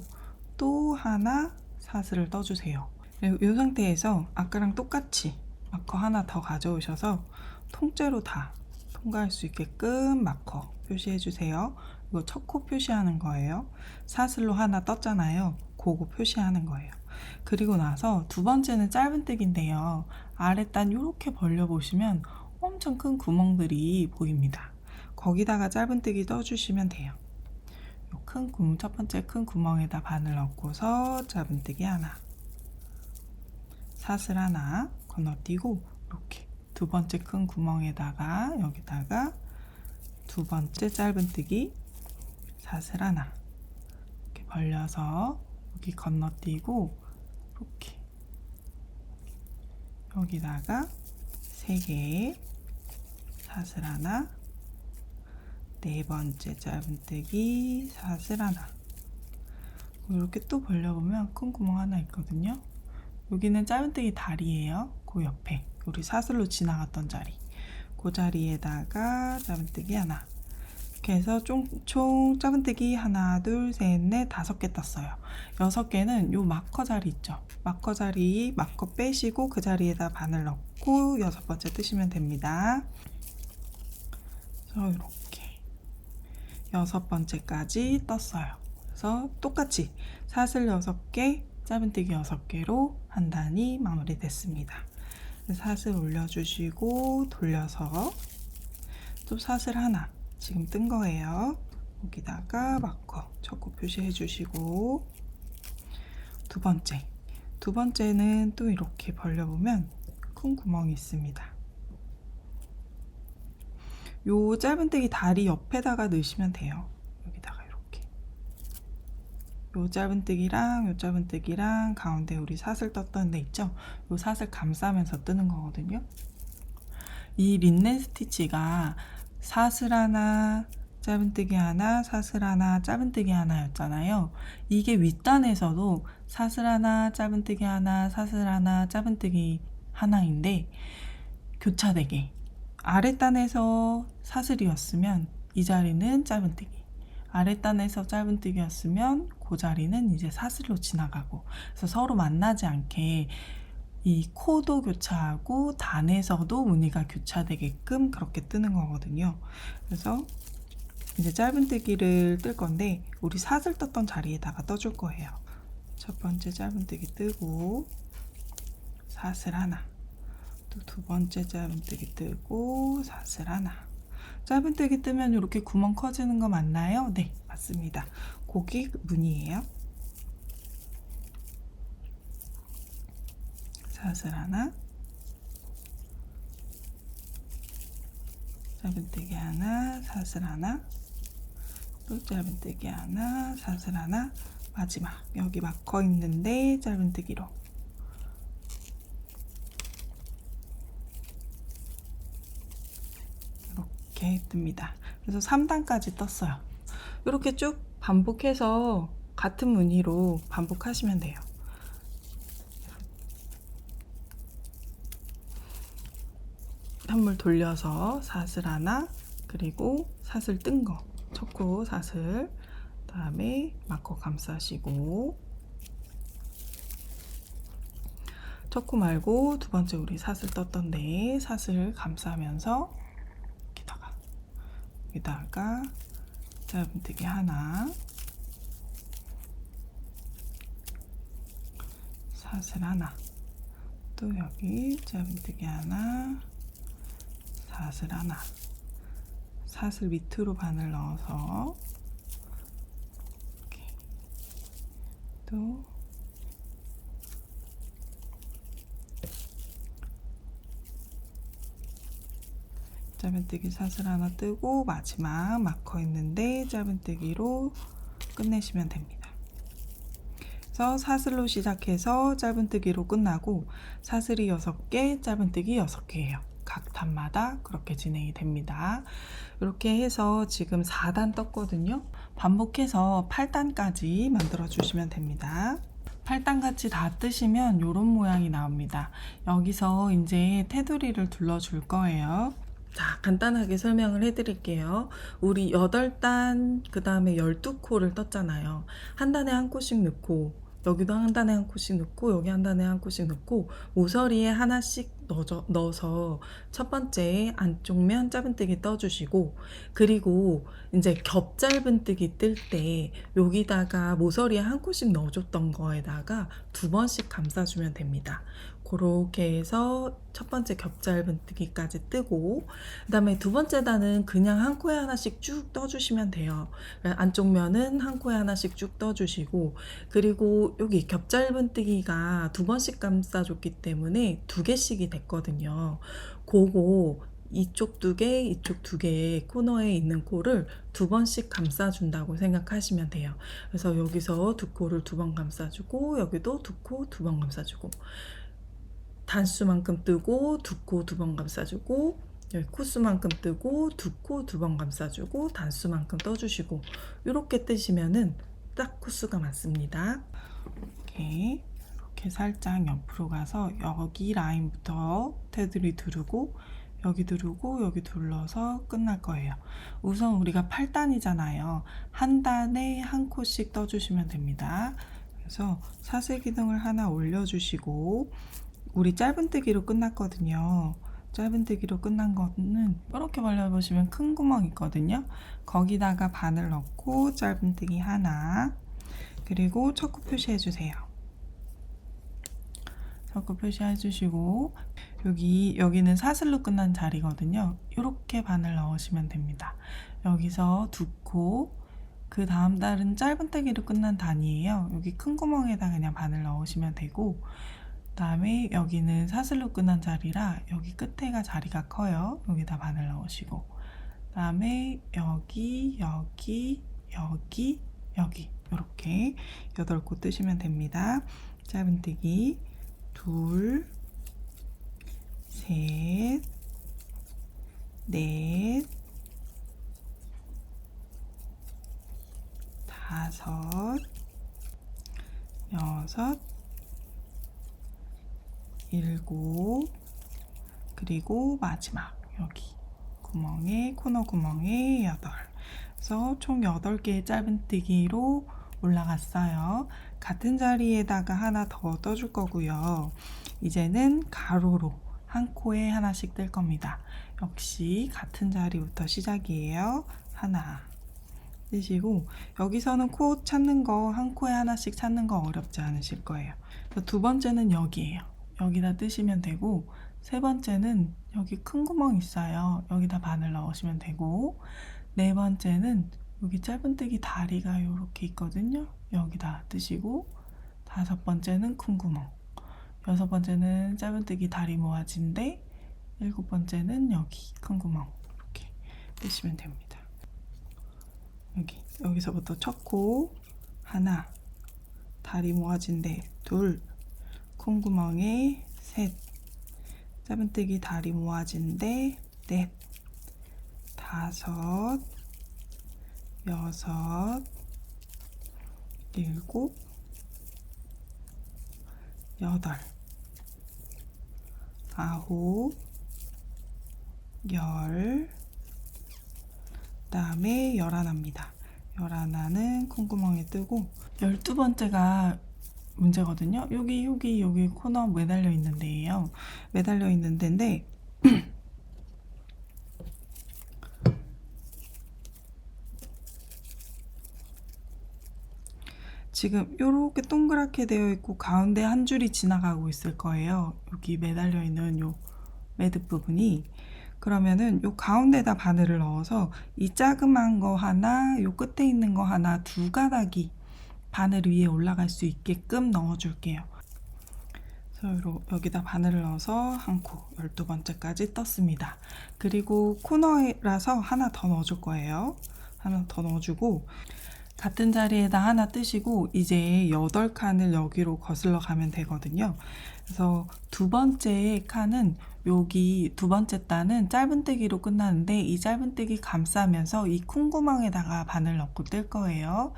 또 하나 사슬을 떠주세요. 이 상태에서 아까랑 똑같이 마커 하나 더 가져오셔서 통째로 다 통과할 수 있게끔 마커 표시해 주세요. 이거 첫 코 표시하는 거예요. 사슬로 하나 떴잖아요. 그거 표시하는 거예요. 그리고 나서 두 번째는 짧은뜨기인데요. 아랫단 이렇게 벌려보시면 엄청 큰 구멍들이 보입니다. 거기다가 짧은뜨기 떠주시면 돼요. 첫 번째 큰 구멍에다 바늘 넣고서 짧은뜨기 하나, 사슬 하나 건너뛰고 이렇게 두 번째 큰 구멍에다가 여기다가 두 번째 짧은뜨기, 사슬 하나 이렇게 벌려서 여기 건너뛰고 이렇게 여기다가 3개 사슬 하나, 네 번째 짧은뜨기, 사슬 하나, 이렇게 또 벌려보면 큰 구멍 하나 있거든요. 여기는 짧은뜨기 다리예요. 그 옆에 우리 사슬로 지나갔던 자리, 그 자리에다가 짧은뜨기 하나, 이렇게 해서 총 짧은뜨기 하나, 둘, 셋, 넷, 5개 떴어요. 6개는 요 마커 자리 있죠. 마커 자리 마커 빼시고 그 자리에다 바늘 넣고 6번째 뜨시면 됩니다. 그래서 이렇게 6번째까지 떴어요. 그래서 똑같이 사슬 6개, 짧은뜨기 6개로 한 단이 마무리됐습니다. 사슬 올려주시고 돌려서 또 사슬 하나 지금 뜬 거예요. 여기다가 마커 첫 코 표시해 주시고 두 번째는 또 이렇게 벌려보면 큰 구멍이 있습니다. 요 짧은뜨기 다리 옆에다가 넣으시면 돼요. 여기다가 이렇게 요 짧은뜨기랑 가운데 우리 사슬 떴던 데 있죠? 요 사슬 감싸면서 뜨는 거거든요. 이 린넨 스티치가 사슬 하나, 짧은뜨기 하나, 사슬 하나, 짧은뜨기 하나였잖아요. 이게 윗단에서도 사슬 하나, 짧은뜨기 하나, 사슬 하나, 짧은뜨기 하나인데 교차되게 아랫단에서 사슬이었으면 이 자리는 짧은뜨기, 아랫단에서 짧은뜨기였으면 그 자리는 이제 사슬로 지나가고, 그래서 서로 만나지 않게 이 코도 교차하고 단에서도 무늬가 교차되게끔 그렇게 뜨는 거거든요. 그래서 이제 짧은뜨기를 뜰 건데 우리 사슬 떴던 자리에다가 떠줄 거예요. 첫 번째 짧은뜨기 뜨고 사슬 하나, 또 두 번째 짧은뜨기 뜨고 사슬 하나. 짧은뜨기 뜨면 이렇게 구멍 커지는 거 맞나요? 네, 맞습니다. 거기 무늬예요. 사슬 하나, 짧은뜨기 하나, 사슬 하나, 또 짧은뜨기 하나, 사슬 하나, 마지막 여기 마커 있는데 짧은뜨기로 이렇게 뜹니다. 그래서 3단까지 떴어요. 이렇게 쭉 반복해서 같은 무늬로 반복하시면 돼요. 현물 돌려서 사슬 하나, 그리고 사슬 뜬 거, 첫 코 사슬, 그다음에 마커 감싸시고, 첫 코 말고 두 번째 우리 사슬 떴던 데에 사슬 감싸면서 여기다가 짧은뜨기 하나, 사슬 하나, 또 여기 짧은뜨기 하나, 사슬 하나, 사슬 밑으로 바늘 넣어서 이렇게 또 짧은뜨기 사슬 하나 뜨고 마지막 마커 있는데 짧은뜨기로 끝내시면 됩니다. 그래서 사슬로 시작해서 짧은뜨기로 끝나고 사슬이 6개, 짧은뜨기 6개예요. 각 단마다 그렇게 진행이 됩니다. 이렇게 해서 지금 4단 떴거든요. 반복해서 8단까지 만들어 주시면 됩니다. 8단 같이 다 뜨시면 이런 모양이 나옵니다. 여기서 이제 테두리를 둘러줄 거예요. 자, 간단하게 설명을 해드릴게요. 우리 8단, 그 다음에 12코를 떴잖아요. 한 단에 한 코씩 넣고, 여기도 한 단에 한 코씩 넣고, 여기 한 단에 한 코씩 넣고, 모서리에 하나씩 넣어서 첫 번째 안쪽 면 짧은뜨기 떠주시고, 그리고 이제 겹 짧은뜨기 뜰 때 여기다가 모서리에 한 코씩 넣어줬던 거에다가 2번씩 감싸주면 됩니다. 그렇게 해서 첫 번째 겹 짧은뜨기까지 뜨고, 그 다음에 두 번째 단은 그냥 한 코에 하나씩 쭉 떠주시면 돼요. 안쪽 면은 한 코에 하나씩 쭉 떠주시고, 그리고 여기 겹 짧은뜨기가 2번씩 감싸줬기 때문에 2개씩이 됐거든요. 그거 이쪽 2개, 이쪽 2개의 코너에 있는 코를 2번씩 감싸준다고 생각하시면 돼요. 그래서 여기서 2코를 2번 감싸주고, 여기도 2코 2번 감싸주고, 단수만큼 뜨고 2코 2번 감싸주고, 여기 코수만큼 뜨고 2코 2번 감싸주고, 단수만큼 떠주시고, 이렇게 뜨시면은 딱 코수가 맞습니다. 이렇게 살짝 옆으로 가서 여기 라인부터 테두리 두르고, 여기 두르고 여기 둘러서 끝날 거예요. 우선 우리가 8단이잖아요. 한 단에 한 코씩 떠주시면 됩니다. 그래서 사슬 기둥을 하나 올려주시고, 우리 짧은뜨기로 끝났거든요. 짧은뜨기로 끝난 거는 이렇게 벌려보시면 큰 구멍 있거든요. 거기다가 바늘 넣고 짧은뜨기 하나, 그리고 첫 코 표시해 주세요. 첫 코 표시해 주시고, 여기는 사슬로 끝난 자리거든요. 이렇게 바늘 넣으시면 됩니다. 여기서 2코, 그 다음 달은 짧은뜨기로 끝난 단이에요. 여기 큰 구멍에다 그냥 바늘 넣으시면 되고, 그 다음에 여기는 사슬로 끝난 자리라 여기 끝에가 자리가 커요. 여기다 바늘 넣으시고, 그 다음에 여기 이렇게 8코 뜨시면 됩니다. 짧은뜨기 둘, 셋, 넷, 다섯, 여섯, 일곱, 그리고 마지막 여기 코너 구멍에 8. 그래서 총 8개의 짧은뜨기로 올라갔어요. 같은 자리에다가 하나 더 떠줄 거고요. 이제는 가로로 한 코에 하나씩 뜰 겁니다. 역시 같은 자리부터 시작이에요. 하나 뜨시고, 여기서는 코 찾는 거, 한 코에 하나씩 찾는 거 어렵지 않으실 거예요. 두 번째는 여기에요. 여기다 뜨시면 되고, 세 번째는 여기 큰 구멍 있어요. 여기다 바늘 넣으시면 되고, 네 번째는 여기 짧은뜨기 다리가 이렇게 있거든요. 여기다 뜨시고, 다섯 번째는 큰 구멍, 여섯 번째는 짧은뜨기 다리 모아진데, 일곱 번째는 여기 큰 구멍 이렇게 뜨시면 됩니다. 여기서부터 첫 코 하나, 다리 모아진데 둘, 콩구멍에 셋, 짧은뜨기 다리 모아진데 넷, 다섯, 여섯, 일곱, 여덟, 아홉, 열, 그다음에 11입니다. 11는 콩구멍에 뜨고, 12번째가 문제거든요. 여기 코너 매달려 있는 데예요. 매달려 있는 데인데 지금 이렇게 동그랗게 되어 있고 가운데 한 줄이 지나가고 있을 거예요. 여기 매달려 있는 요 매듭 부분이. 그러면은 요 가운데다 바늘을 넣어서 이 자그만 거 하나, 요 끝에 있는 거 하나, 두 가닥이 바늘 위에 올라갈 수 있게끔 넣어 줄게요. 그래서 여기다 바늘을 넣어서 한 코, 12번째까지 떴습니다. 그리고 코너라서 하나 더 넣어줄 거예요. 하나 더 넣어주고 같은 자리에다 하나 뜨시고 이제 8칸을 여기로 거슬러 가면 되거든요. 그래서 두 번째 칸은 여기 두 번째 단은 짧은뜨기로 끝나는데 이 짧은뜨기 감싸면서 이 콩구멍에다가 바늘 넣고 뜰 거예요.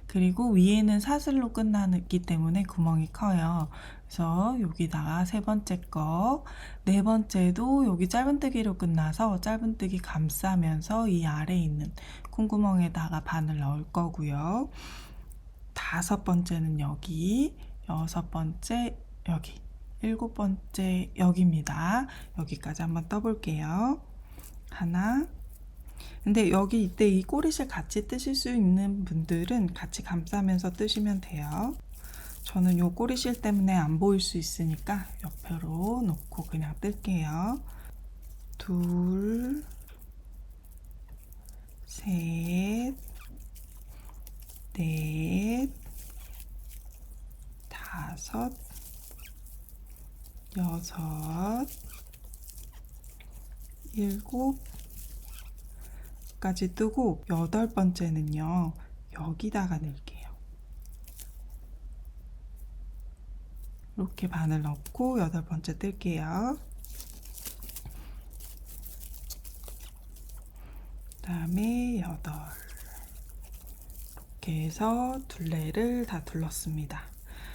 그리고 위에는 사슬로 끝나기 때문에 구멍이 커요. 그래서 여기다가 세 번째 거, 네 번째도 여기 짧은뜨기로 끝나서 짧은뜨기 감싸면서 이 아래에 있는 콩구멍에다가 바늘 넣을 거고요. 다섯 번째는 여기, 여섯 번째 여기, 일곱 번째 여기입니다. 여기까지 한번 떠볼게요. 하나. 근데 여기 이때 이 꼬리실 같이 뜨실 수 있는 분들은 같이 감싸면서 뜨시면 돼요. 저는 요 꼬리실 때문에 안 보일 수 있으니까 옆으로 놓고 그냥 뜰게요. 둘, 셋, 넷, 다섯, 여섯, 일곱 까지 뜨고 여덟 번째는요. 여기다가 넣을게요. 이렇게 바늘 넣고 여덟 번째 뜰게요. 그다음에 여덟. 이렇게 해서 둘레를 다 둘렀습니다.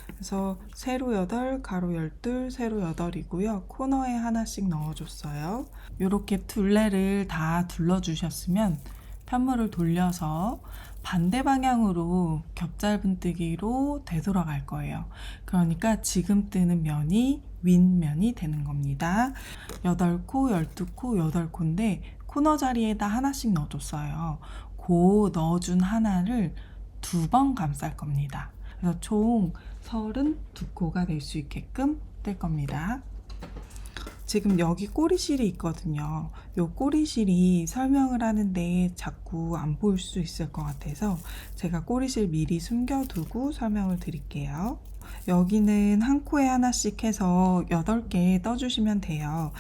그래서 세로 8, 가로 12, 세로 8이고요. 코너에 하나씩 넣어줬어요. 이렇게 둘레를 다 둘러주셨으면 편물을 돌려서 반대 방향으로 겹짧은뜨기로 되돌아갈 거예요. 그러니까 지금 뜨는 면이 윗면이 되는 겁니다. 8코, 12코, 8코인데 코너 자리에다 하나씩 넣어줬어요. 그 넣어준 하나를 2번 감쌀 겁니다. 그래서 총 32코가 될 수 있게끔 뜰 겁니다. 지금 여기 꼬리실이 있거든요. 이 꼬리실이 설명을 하는데 자꾸 안 보일 수 있을 것 같아서 제가 꼬리실 미리 숨겨두고 설명을 드릴게요. 여기는 한 코에 하나씩 해서 8개 떠주시면 돼요.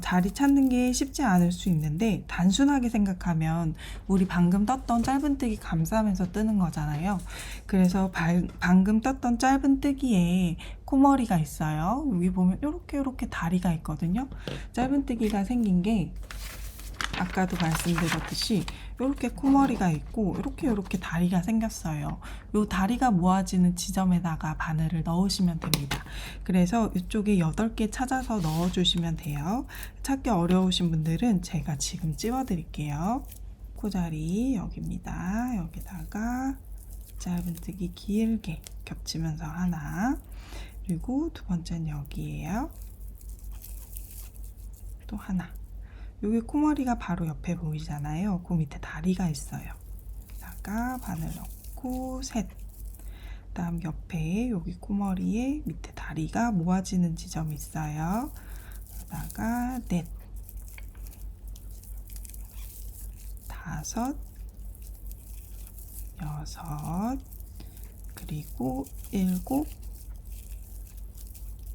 자리 찾는 게 쉽지 않을 수 있는데 단순하게 생각하면 우리 방금 떴던 짧은뜨기 감싸면서 뜨는 거잖아요. 그래서 방금 떴던 짧은뜨기에 코머리가 있어요. 여기 보면 이렇게 다리가 있거든요. 짧은뜨기가 생긴 게 아까도 말씀드렸듯이 이렇게 코머리가 있고 이렇게 다리가 생겼어요. 이 다리가 모아지는 지점에다가 바늘을 넣으시면 됩니다. 그래서 이쪽에 8개 찾아서 넣어주시면 돼요. 찾기 어려우신 분들은 제가 지금 찝어드릴게요. 코자리 여기입니다. 여기다가 짧은뜨기 길게 겹치면서 하나, 그리고 두 번째는 여기에요. 또 하나. 여기 코머리가 바로 옆에 보이잖아요. 그 밑에 다리가 있어요. 여기다가 바늘 넣고 셋. 다음 옆에 여기 코머리에 밑에 다리가 모아지는 지점이 있어요. 여기다가 넷, 다섯, 여섯, 그리고 일곱,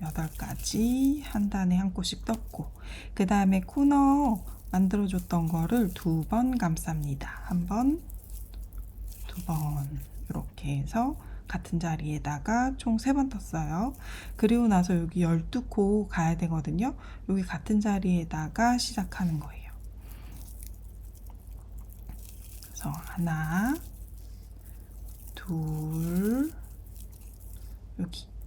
8까지 한 단에 한 코씩 떴고, 그 다음에 코너 만들어줬던 거를 2번 감쌉니다. 한 번, 2번 이렇게 해서 같은 자리에다가 총 3번 떴어요. 그리고 나서 여기 12코 가야 되거든요. 여기 같은 자리에다가 시작하는 거예요. 그래서 하나, 둘,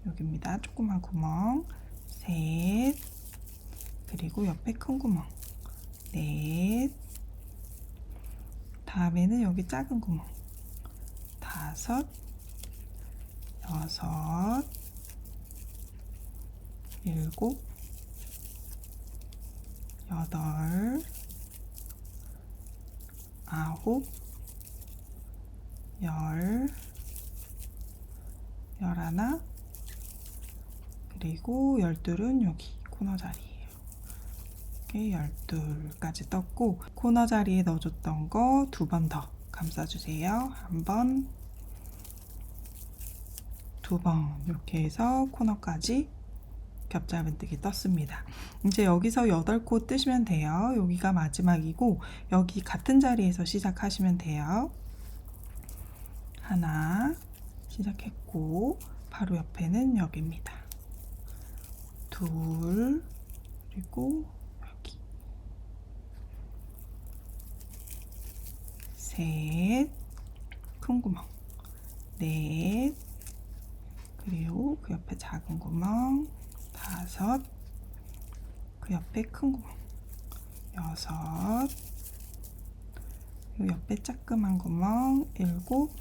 여기입니다. 조그만 구멍, 셋, 그리고 옆에 큰 구멍, 넷, 다음에는 여기 작은 구멍, 다섯, 여섯, 일곱, 여덟, 아홉, 열, 열하나, 그리고 12은 여기 코너 자리예요. 이렇게 12까지 떴고, 코너 자리에 넣어줬던 거 2번 더 감싸주세요. 한 번, 2번 이렇게 해서 코너까지 겹짧은뜨기 떴습니다. 이제 여기서 8코 뜨시면 돼요. 여기가 마지막이고 여기 같은 자리에서 시작하시면 돼요. 하나 시작했고 바로 옆에는 여기입니다. 둘, 그리고 여기 셋, 큰 구멍, 넷, 그리고 그 옆에 작은 구멍, 다섯, 그 옆에 큰 구멍, 여섯, 그 옆에 조그만 구멍, 일곱,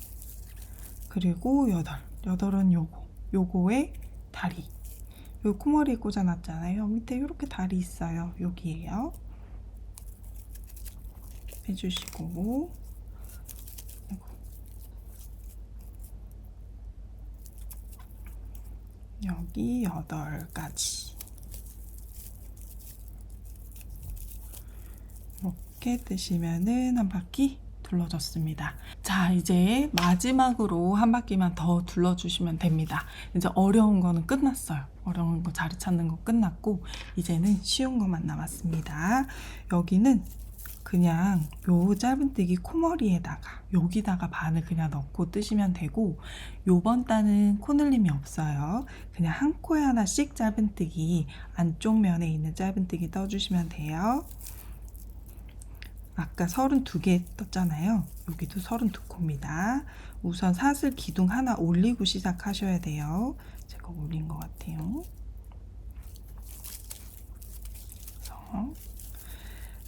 그리고 여덟. 여덟은 요거의 다리. 요 코머리에 꽂아놨잖아요. 밑에 이렇게 다리 있어요. 여기에요. 해주시고, 여기 8가지. 이렇게 뜨시면은 한 바퀴 둘러줬습니다. 자, 이제 마지막으로 한 바퀴만 더 둘러주시면 됩니다. 이제 어려운 거는 끝났어요. 어려운 거 자리 찾는 거 끝났고 이제는 쉬운 것만 남았습니다. 여기는 그냥 요 짧은뜨기 코머리에다가 여기다가 바늘 그냥 넣고 뜨시면 되고, 요번 단은 코늘림이 없어요. 그냥 한 코에 하나씩 짧은뜨기 안쪽 면에 있는 짧은뜨기 떠주시면 돼요. 아까 32개 떴잖아요. 여기도 32코입니다. 우선 사슬 기둥 하나 올리고 시작하셔야 돼요. 제가 올린 것 같아요. 그래서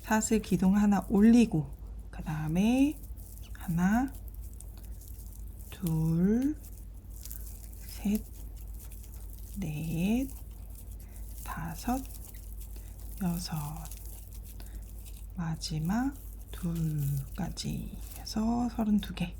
사슬 기둥 하나 올리고 그 다음에 하나, 둘, 셋, 넷, 다섯, 여섯, 마지막 둘까지 해서 32개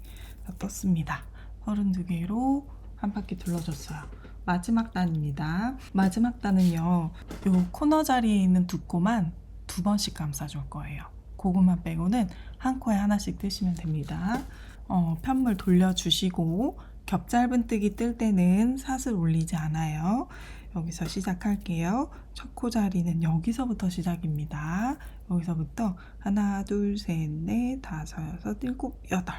떴습니다. 32개로 한 바퀴 둘러줬어요. 마지막 단입니다. 마지막 단은요, 요 코너 자리에 있는 두 코만 2번씩 감싸줄 거예요. 그것만 빼고는 한 코에 하나씩 뜨시면 됩니다. 편물 돌려주시고 겹짧은뜨기 뜰 때는 사슬 올리지 않아요. 여기서 시작할게요. 첫 코 자리는 여기서부터 시작입니다. 여기서부터 하나, 둘, 셋, 넷, 다섯, 여섯, 일곱, 여덟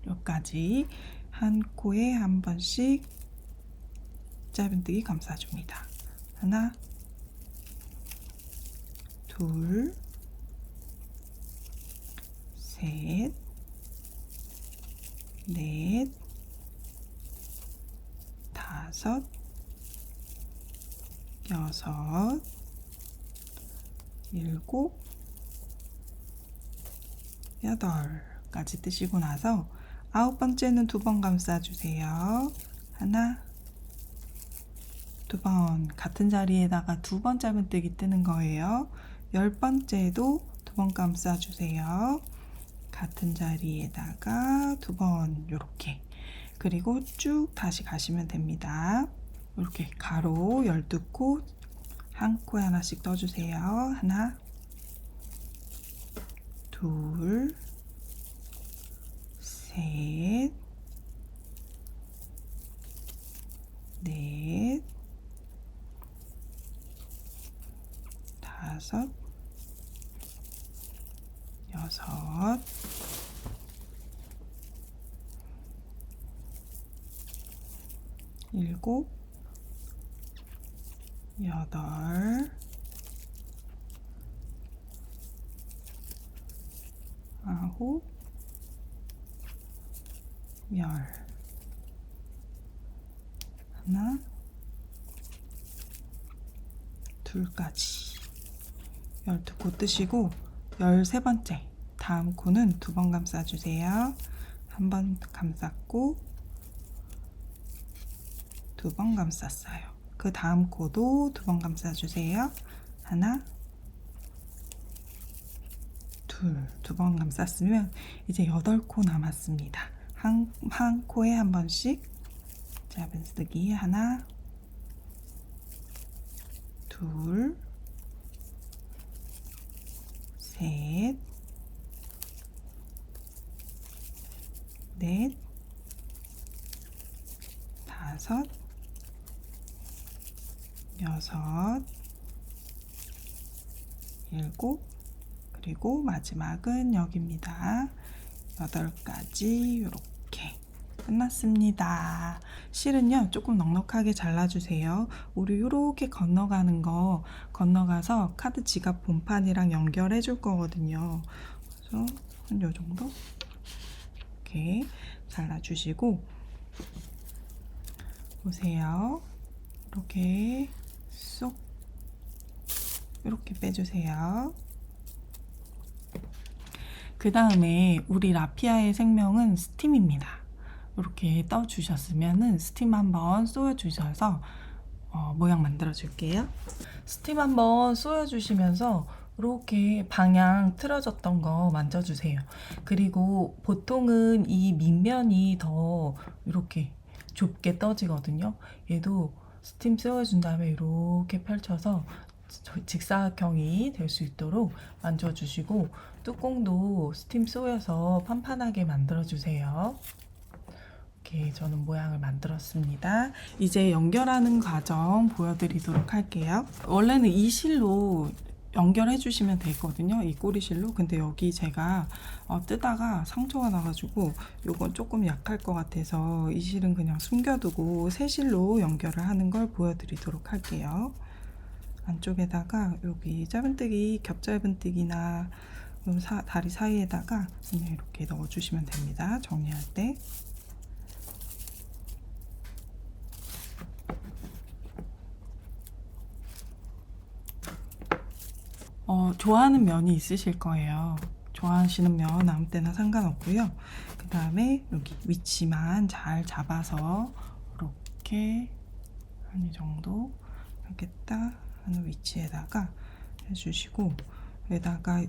여기까지 한 코에 한 번씩 짧은뜨기 감싸줍니다. 하나, 둘, 셋, 넷, 다섯, 여섯, 일곱, 여덟까지 뜨시고 나서 9번째는 2번 감싸주세요. 하나, 2번 같은 자리에다가 2번 짧은뜨기 뜨는 거예요. 10번째도 2번 감싸주세요. 같은 자리에다가 2번 이렇게, 그리고 쭉 다시 가시면 됩니다. 이렇게 가로 12코 한 코에 하나씩 떠주세요. 하나, 둘, 셋, 넷, 다섯, 여섯, 일곱, 여덟, 아홉, 열. 하나, 둘까지 12코 뜨시고 13번째 다음 코는 2번 감싸주세요. 한 번 감쌌고 2번 감쌌어요. 그 다음 코도 2번 감싸주세요. 하나, 둘, 2번 감쌌으면 이제 8코 남았습니다. 한 코에 한 번씩 짧은뜨기 하나, 둘, 셋, 넷, 다섯, 여섯, 일곱, 그리고 마지막은 여기입니다. 8가지 이렇게 끝났습니다. 실은요 조금 넉넉하게 잘라주세요. 우리 이렇게 건너가는 거 건너가서 카드 지갑 본판이랑 연결해 줄 거거든요. 그래서 한 요 정도 이렇게 잘라주시고 보세요. 이렇게 쏙 이렇게 빼주세요. 그 다음에 우리 라피아의 생명은 스팀입니다. 이렇게 떠주셨으면 스팀 한번 쏘여주셔서 모양 만들어 줄게요. 스팀 한번 쏘여주시면서 이렇게 방향 틀어졌던 거 만져주세요. 그리고 보통은 이 밑면이 더 이렇게 좁게 떠지거든요. 얘도 스팀 쏘여준 다음에 이렇게 펼쳐서 직사각형이 될 수 있도록 만져주시고 뚜껑도 스팀 쏘여서 판판하게 만들어주세요. 이렇게 저는 모양을 만들었습니다. 이제 연결하는 과정 보여드리도록 할게요. 원래는 이 실로 연결해 주시면 되거든요. 이 꼬리실로. 근데 여기 제가 뜨다가 상처가 나가지고 요건 조금 약할 것 같아서 이 실은 그냥 숨겨두고 새 실로 연결을 하는 걸 보여드리도록 할게요. 안쪽에다가 여기 짧은뜨기, 겹짧은뜨기나 다리 사이에다가 그냥 이렇게 넣어주시면 됩니다. 정리할 때. 좋아하는 면이 있으실 거예요. 좋아하시는 면 아무 때나 상관없고요. 그 다음에 여기 위치만 잘 잡아서 이렇게 한 이 정도 이렇게 딱 하는 위치에다가 해주시고 여기다가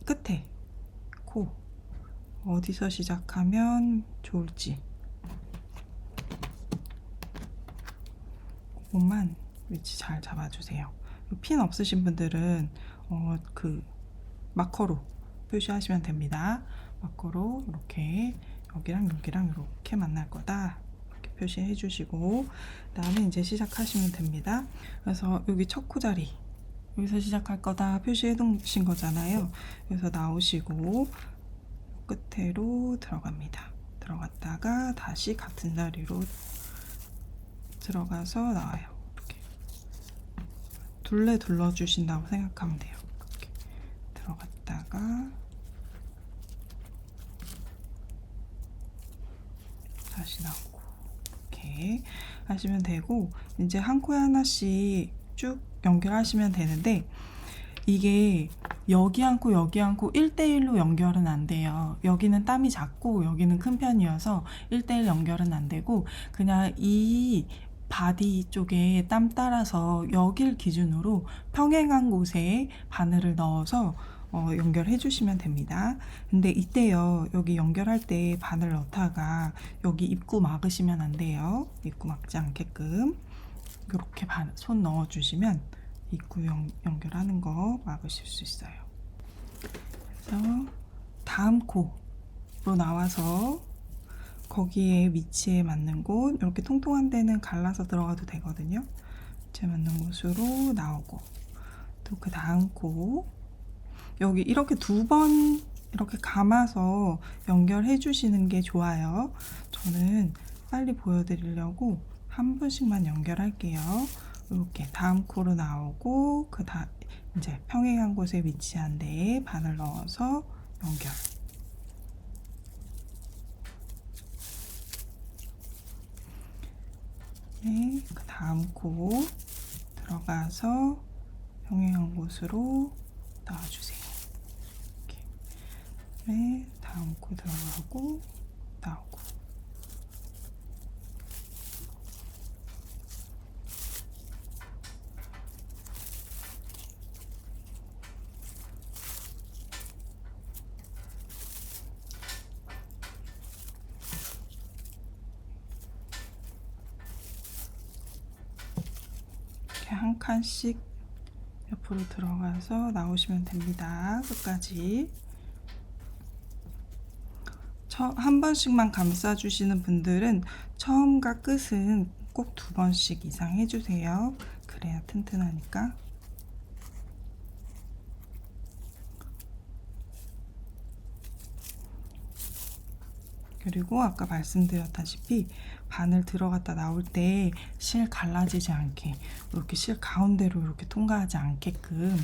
끝에 코 어디서 시작하면 좋을지 그것만 위치 잘 잡아주세요. 핀 없으신 분들은 그 마커로 표시하시면 됩니다. 마커로 이렇게 여기랑 여기랑 이렇게 만날 거다 이렇게 표시해 주시고 그 다음에 이제 시작하시면 됩니다. 그래서 여기 첫 코자리 여기서 시작할 거다 표시해 두신 거잖아요. 그래서 나오시고 끝으로 들어갑니다. 들어갔다가 다시 같은 자리로 들어가서 나와요. 이렇게 둘레 둘러주신다고 생각하면 돼요. 이렇게 들어갔다가 다시 나오고 이렇게 하시면 되고 이제 한 코에 하나씩 쭉 연결하시면 되는데 이게 여기 한 코 여기 한 코 1대1로 연결은 안 돼요. 여기는 땀이 작고 여기는 큰 편이어서 1대1 연결은 안 되고 그냥 이 바디 쪽에 땀 따라서 여길 기준으로 평행한 곳에 바늘을 넣어서 연결해 주시면 됩니다. 근데 이때요 여기 연결할 때 바늘 넣다가 여기 입구 막으시면 안 돼요. 입구 막지 않게끔 이렇게 손 넣어 주시면 입구 연결하는 거 막으실 수 있어요. 그래서 다음 코로 나와서 거기에 위치에 맞는 곳 이렇게 통통한 데는 갈라서 들어가도 되거든요. 위치에 맞는 곳으로 나오고 또 그 다음 코 여기 이렇게 2번 이렇게 감아서 연결해 주시는 게 좋아요. 저는 빨리 보여드리려고 한 번씩만 연결할게요. 이렇게 다음 코로 나오고 이제 평행한 곳에 위치한 데에 바늘 넣어서 연결. 네, 그 다음 코 들어가서 평행한 곳으로 나와주세요. 이렇게. 네, 다음 코 들어가고 나오고. 한 칸씩 옆으로 들어가서 나오시면 됩니다. 끝까지 한 번씩만 감싸주시는 분들은 처음과 끝은 꼭 2번씩 이상 해주세요. 그래야 튼튼하니까. 그리고 아까 말씀드렸다시피 바늘 들어갔다 나올 때 실 갈라지지 않게 이렇게 실 가운데로 이렇게 통과하지 않게끔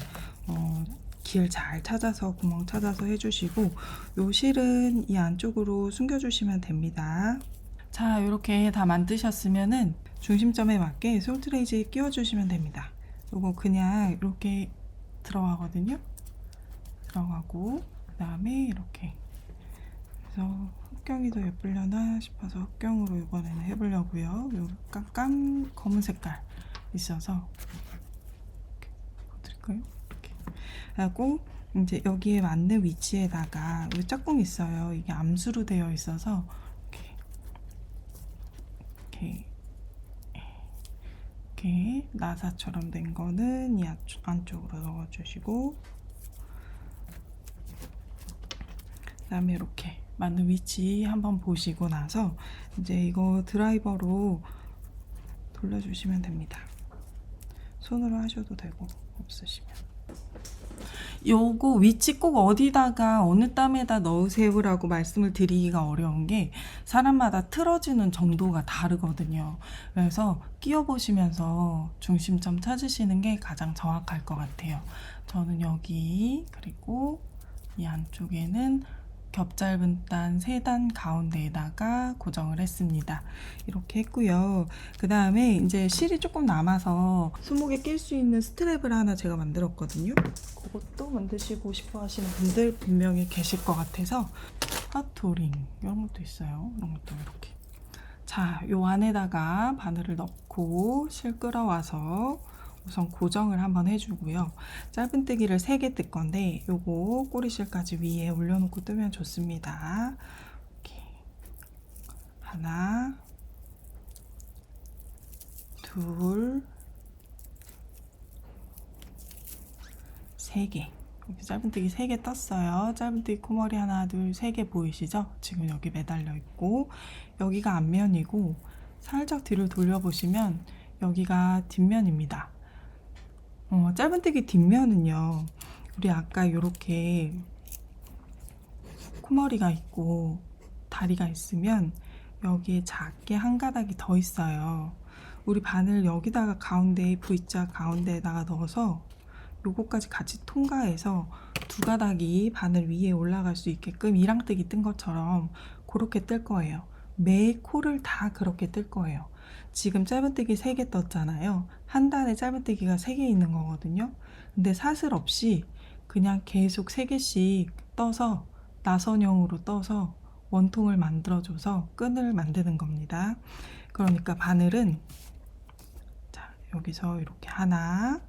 길 잘 찾아서 구멍 찾아서 해주시고, 요 실은 이 안쪽으로 숨겨주시면 됩니다. 자, 이렇게 다 만드셨으면은 중심점에 맞게 솔트레이지 끼워주시면 됩니다. 요거 그냥 이렇게 들어가거든요. 들어가고 그 다음에 이렇게, 그래서 흑경이 더 예쁘려나 싶어서 흑경으로 이번에는 해보려고요. 요 깜깜 검은 색깔 있어서 이렇게 보여드릴까요? 이렇게 하고, 이제 여기에 맞는 위치에다가 여기 짝꿍 있어요. 이게 암수로 되어 있어서 이렇게 나사처럼 된 거는 이 안쪽으로 넣어주시고, 그 다음에 이렇게 맞는 위치 한번 보시고 나서 이제 이거 드라이버로 돌려주시면 됩니다. 손으로 하셔도 되고 없으시면. 요거 위치 꼭 어디다가 어느 땀에다 넣으세요라고 말씀을 드리기가 어려운 게 사람마다 틀어지는 정도가 다르거든요. 그래서 끼워 보시면서 중심점 찾으시는 게 가장 정확할 것 같아요. 저는 여기, 그리고 이 안쪽에는 겹 짧은 단 3단 가운데에다가 고정을 했습니다. 이렇게 했고요. 그 다음에 이제 실이 조금 남아서 손목에 낄 수 있는 스트랩을 하나 제가 만들었거든요. 그것도 만드시고 싶어 하시는 분들 분명히 계실 것 같아서, 핫토링 이런 것도 있어요. 이런 것도 이렇게. 자, 요 안에다가 바늘을 넣고 실 끌어와서 우선 고정을 한번 해주고요. 짧은뜨기를 3개 뜰 건데 요거 꼬리실까지 위에 올려놓고 뜨면 좋습니다. 이렇게. 하나, 둘, 3개. 이렇게 짧은뜨기 3개 떴어요. 짧은뜨기 코머리 하나, 둘, 3개 보이시죠? 지금 여기 매달려 있고, 여기가 앞면이고 살짝 뒤를 돌려보시면 여기가 뒷면입니다. 짧은뜨기 뒷면은요, 우리 아까 이렇게 코머리가 있고 다리가 있으면 여기에 작게 한 가닥이 더 있어요. 우리 바늘 여기다가 가운데 V자 가운데에다가 넣어서 요거까지 같이 통과해서 2가닥이 바늘 위에 올라갈 수 있게끔 이랑뜨기 뜬 것처럼 그렇게 뜰 거예요. 매 코를 다 그렇게 뜰 거예요. 지금 짧은뜨기 3개 떴잖아요. 한 단에 짧은뜨기가 3개 있는 거거든요. 근데 사슬 없이 그냥 계속 3개씩 떠서 나선형으로 떠서 원통을 만들어줘서 끈을 만드는 겁니다. 그러니까 바늘은, 자, 여기서 이렇게 하나,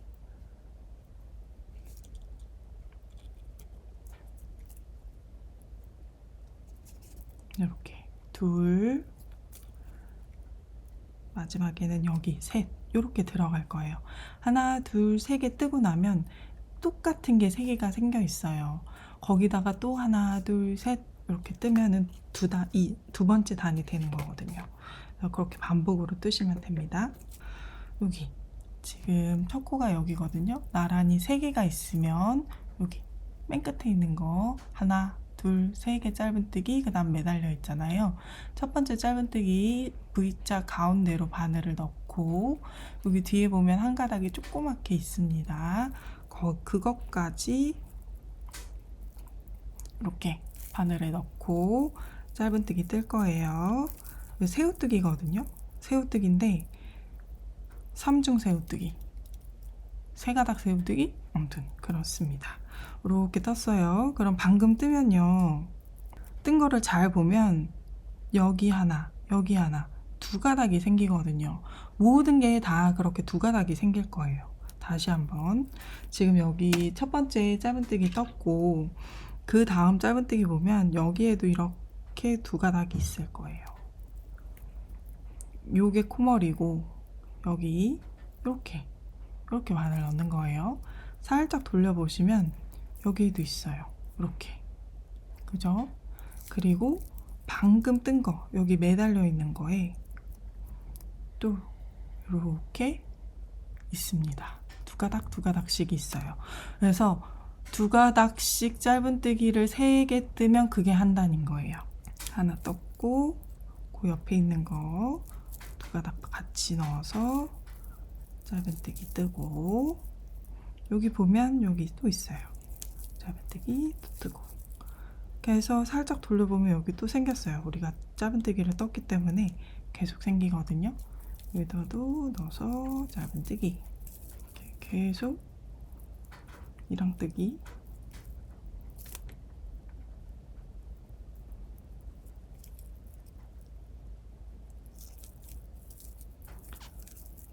이렇게 둘, 마지막에는 여기 셋, 이렇게 들어갈 거예요. 하나, 둘, 3개 뜨고 나면 똑같은 게 3개가 생겨 있어요. 거기다가 또 하나, 둘, 셋 이렇게 뜨면은 두 번째 단이 되는 거거든요. 그래서 그렇게 반복으로 뜨시면 됩니다. 여기 지금 첫 코가 여기거든요. 나란히 3개가 있으면 여기 맨 끝에 있는 거 하나, 둘, 3개 짧은뜨기, 그 다음 매달려 있잖아요. 첫 번째 짧은뜨기 V자 가운데로 바늘을 넣고, 여기 뒤에 보면 한 가닥이 조그맣게 있습니다. 그것까지 이렇게 바늘에 넣고 짧은뜨기 뜰 거예요. 새우뜨기거든요. 새우뜨기인데 3중 새우뜨기, 3가닥 새우뜨기, 아무튼 그렇습니다. 이렇게 떴어요. 그럼 방금 뜨면요, 뜬 거를 잘 보면 여기 하나, 여기 하나, 2가닥이 생기거든요. 모든 게 다 그렇게 2가닥이 생길 거예요. 다시 한번, 지금 여기 첫 번째 짧은뜨기 떴고, 그 다음 짧은뜨기 보면 여기에도 이렇게 2가닥이 있을 거예요. 요게 코머리고, 여기 이렇게 바늘 넣는 거예요. 살짝 돌려보시면 여기에도 있어요. 이렇게, 그죠? 그리고 방금 뜬 거, 여기 매달려 있는 거에 또 이렇게 있습니다. 두 가닥 두 가닥씩 있어요. 그래서 두 가닥씩 짧은뜨기를 3개 뜨면 그게 한 단인 거예요. 하나 떴고 그 옆에 있는 거 두 가닥 같이 넣어서 짧은뜨기 뜨고, 여기 보면 여기 또 있어요. 짧은뜨기 또 뜨고. 그래서 살짝 돌려보면 여기 또 생겼어요. 우리가 짧은뜨기를 떴기 때문에 계속 생기거든요. 여기다도 넣어서 짧은뜨기, 계속 이랑뜨기,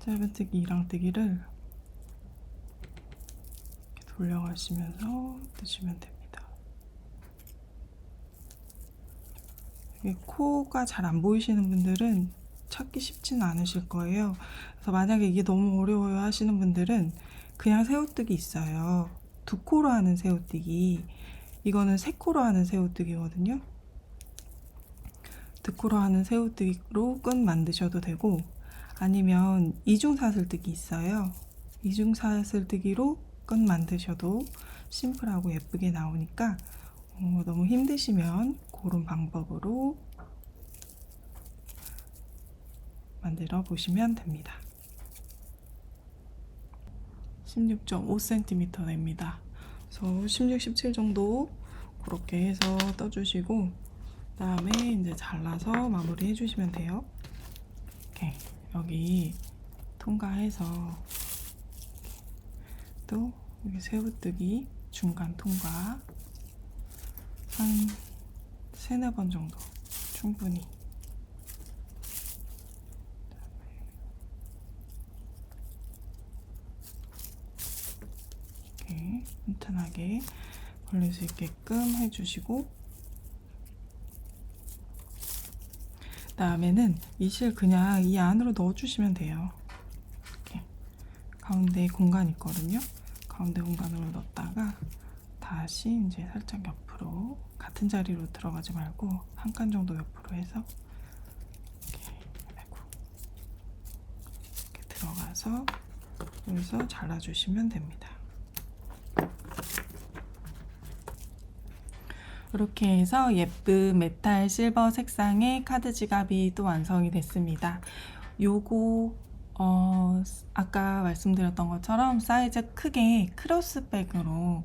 짧은뜨기, 이랑뜨기를 이렇게 돌려가시면서 뜨시면 됩니다. 이게 코가 잘 안 보이시는 분들은 찾기 쉽지는 않으실 거예요. 그래서 만약에 이게 너무 어려워요 하시는 분들은 그냥 새우뜨기 있어요. 2코로 하는 새우뜨기. 이거는 3코로 하는 새우뜨기거든요. 2코로 하는 새우뜨기로 끈 만드셔도 되고, 아니면 이중사슬뜨기 있어요. 이중사슬뜨기로 끈 만드셔도 심플하고 예쁘게 나오니까 너무 힘드시면 그런 방법으로 만들어 보시면 됩니다. 16.5cm 됩니다. 그래서 16, 17 정도 그렇게 해서 떠주시고, 그다음에 이제 잘라서 마무리 해주시면 돼요. 이렇게 여기 통과해서 또 여기 새우뜨기 중간 통과 한 3-4번 정도 충분히. 이렇게 튼튼하게 걸릴 수 있게끔 해주시고, 다음에는 이 실 그냥 이 안으로 넣어주시면 돼요. 이렇게 가운데 공간 있거든요. 가운데 공간으로 넣었다가 다시 이제 살짝 옆으로, 같은 자리로 들어가지 말고 한 칸 정도 옆으로 해서 이렇게 들어가서 여기서 잘라주시면 됩니다. 이렇게 해서 예쁜 메탈 실버 색상의 카드 지갑이 또 완성이 됐습니다. 요거 아까 말씀드렸던 것처럼 사이즈 크게 크로스백으로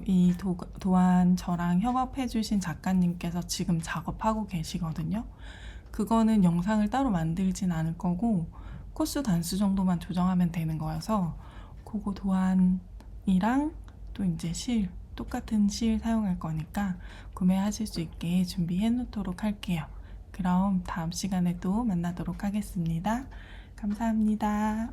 이 도안 저랑 협업해 주신 작가님께서 지금 작업하고 계시거든요. 그거는 영상을 따로 만들진 않을 거고 코스 단수 정도만 조정하면 되는 거여서 그거 도안이랑 또 이제 실, 똑같은 실 사용할 거니까 구매하실 수 있게 준비해 놓도록 할게요. 그럼 다음 시간에 또 만나도록 하겠습니다. 감사합니다.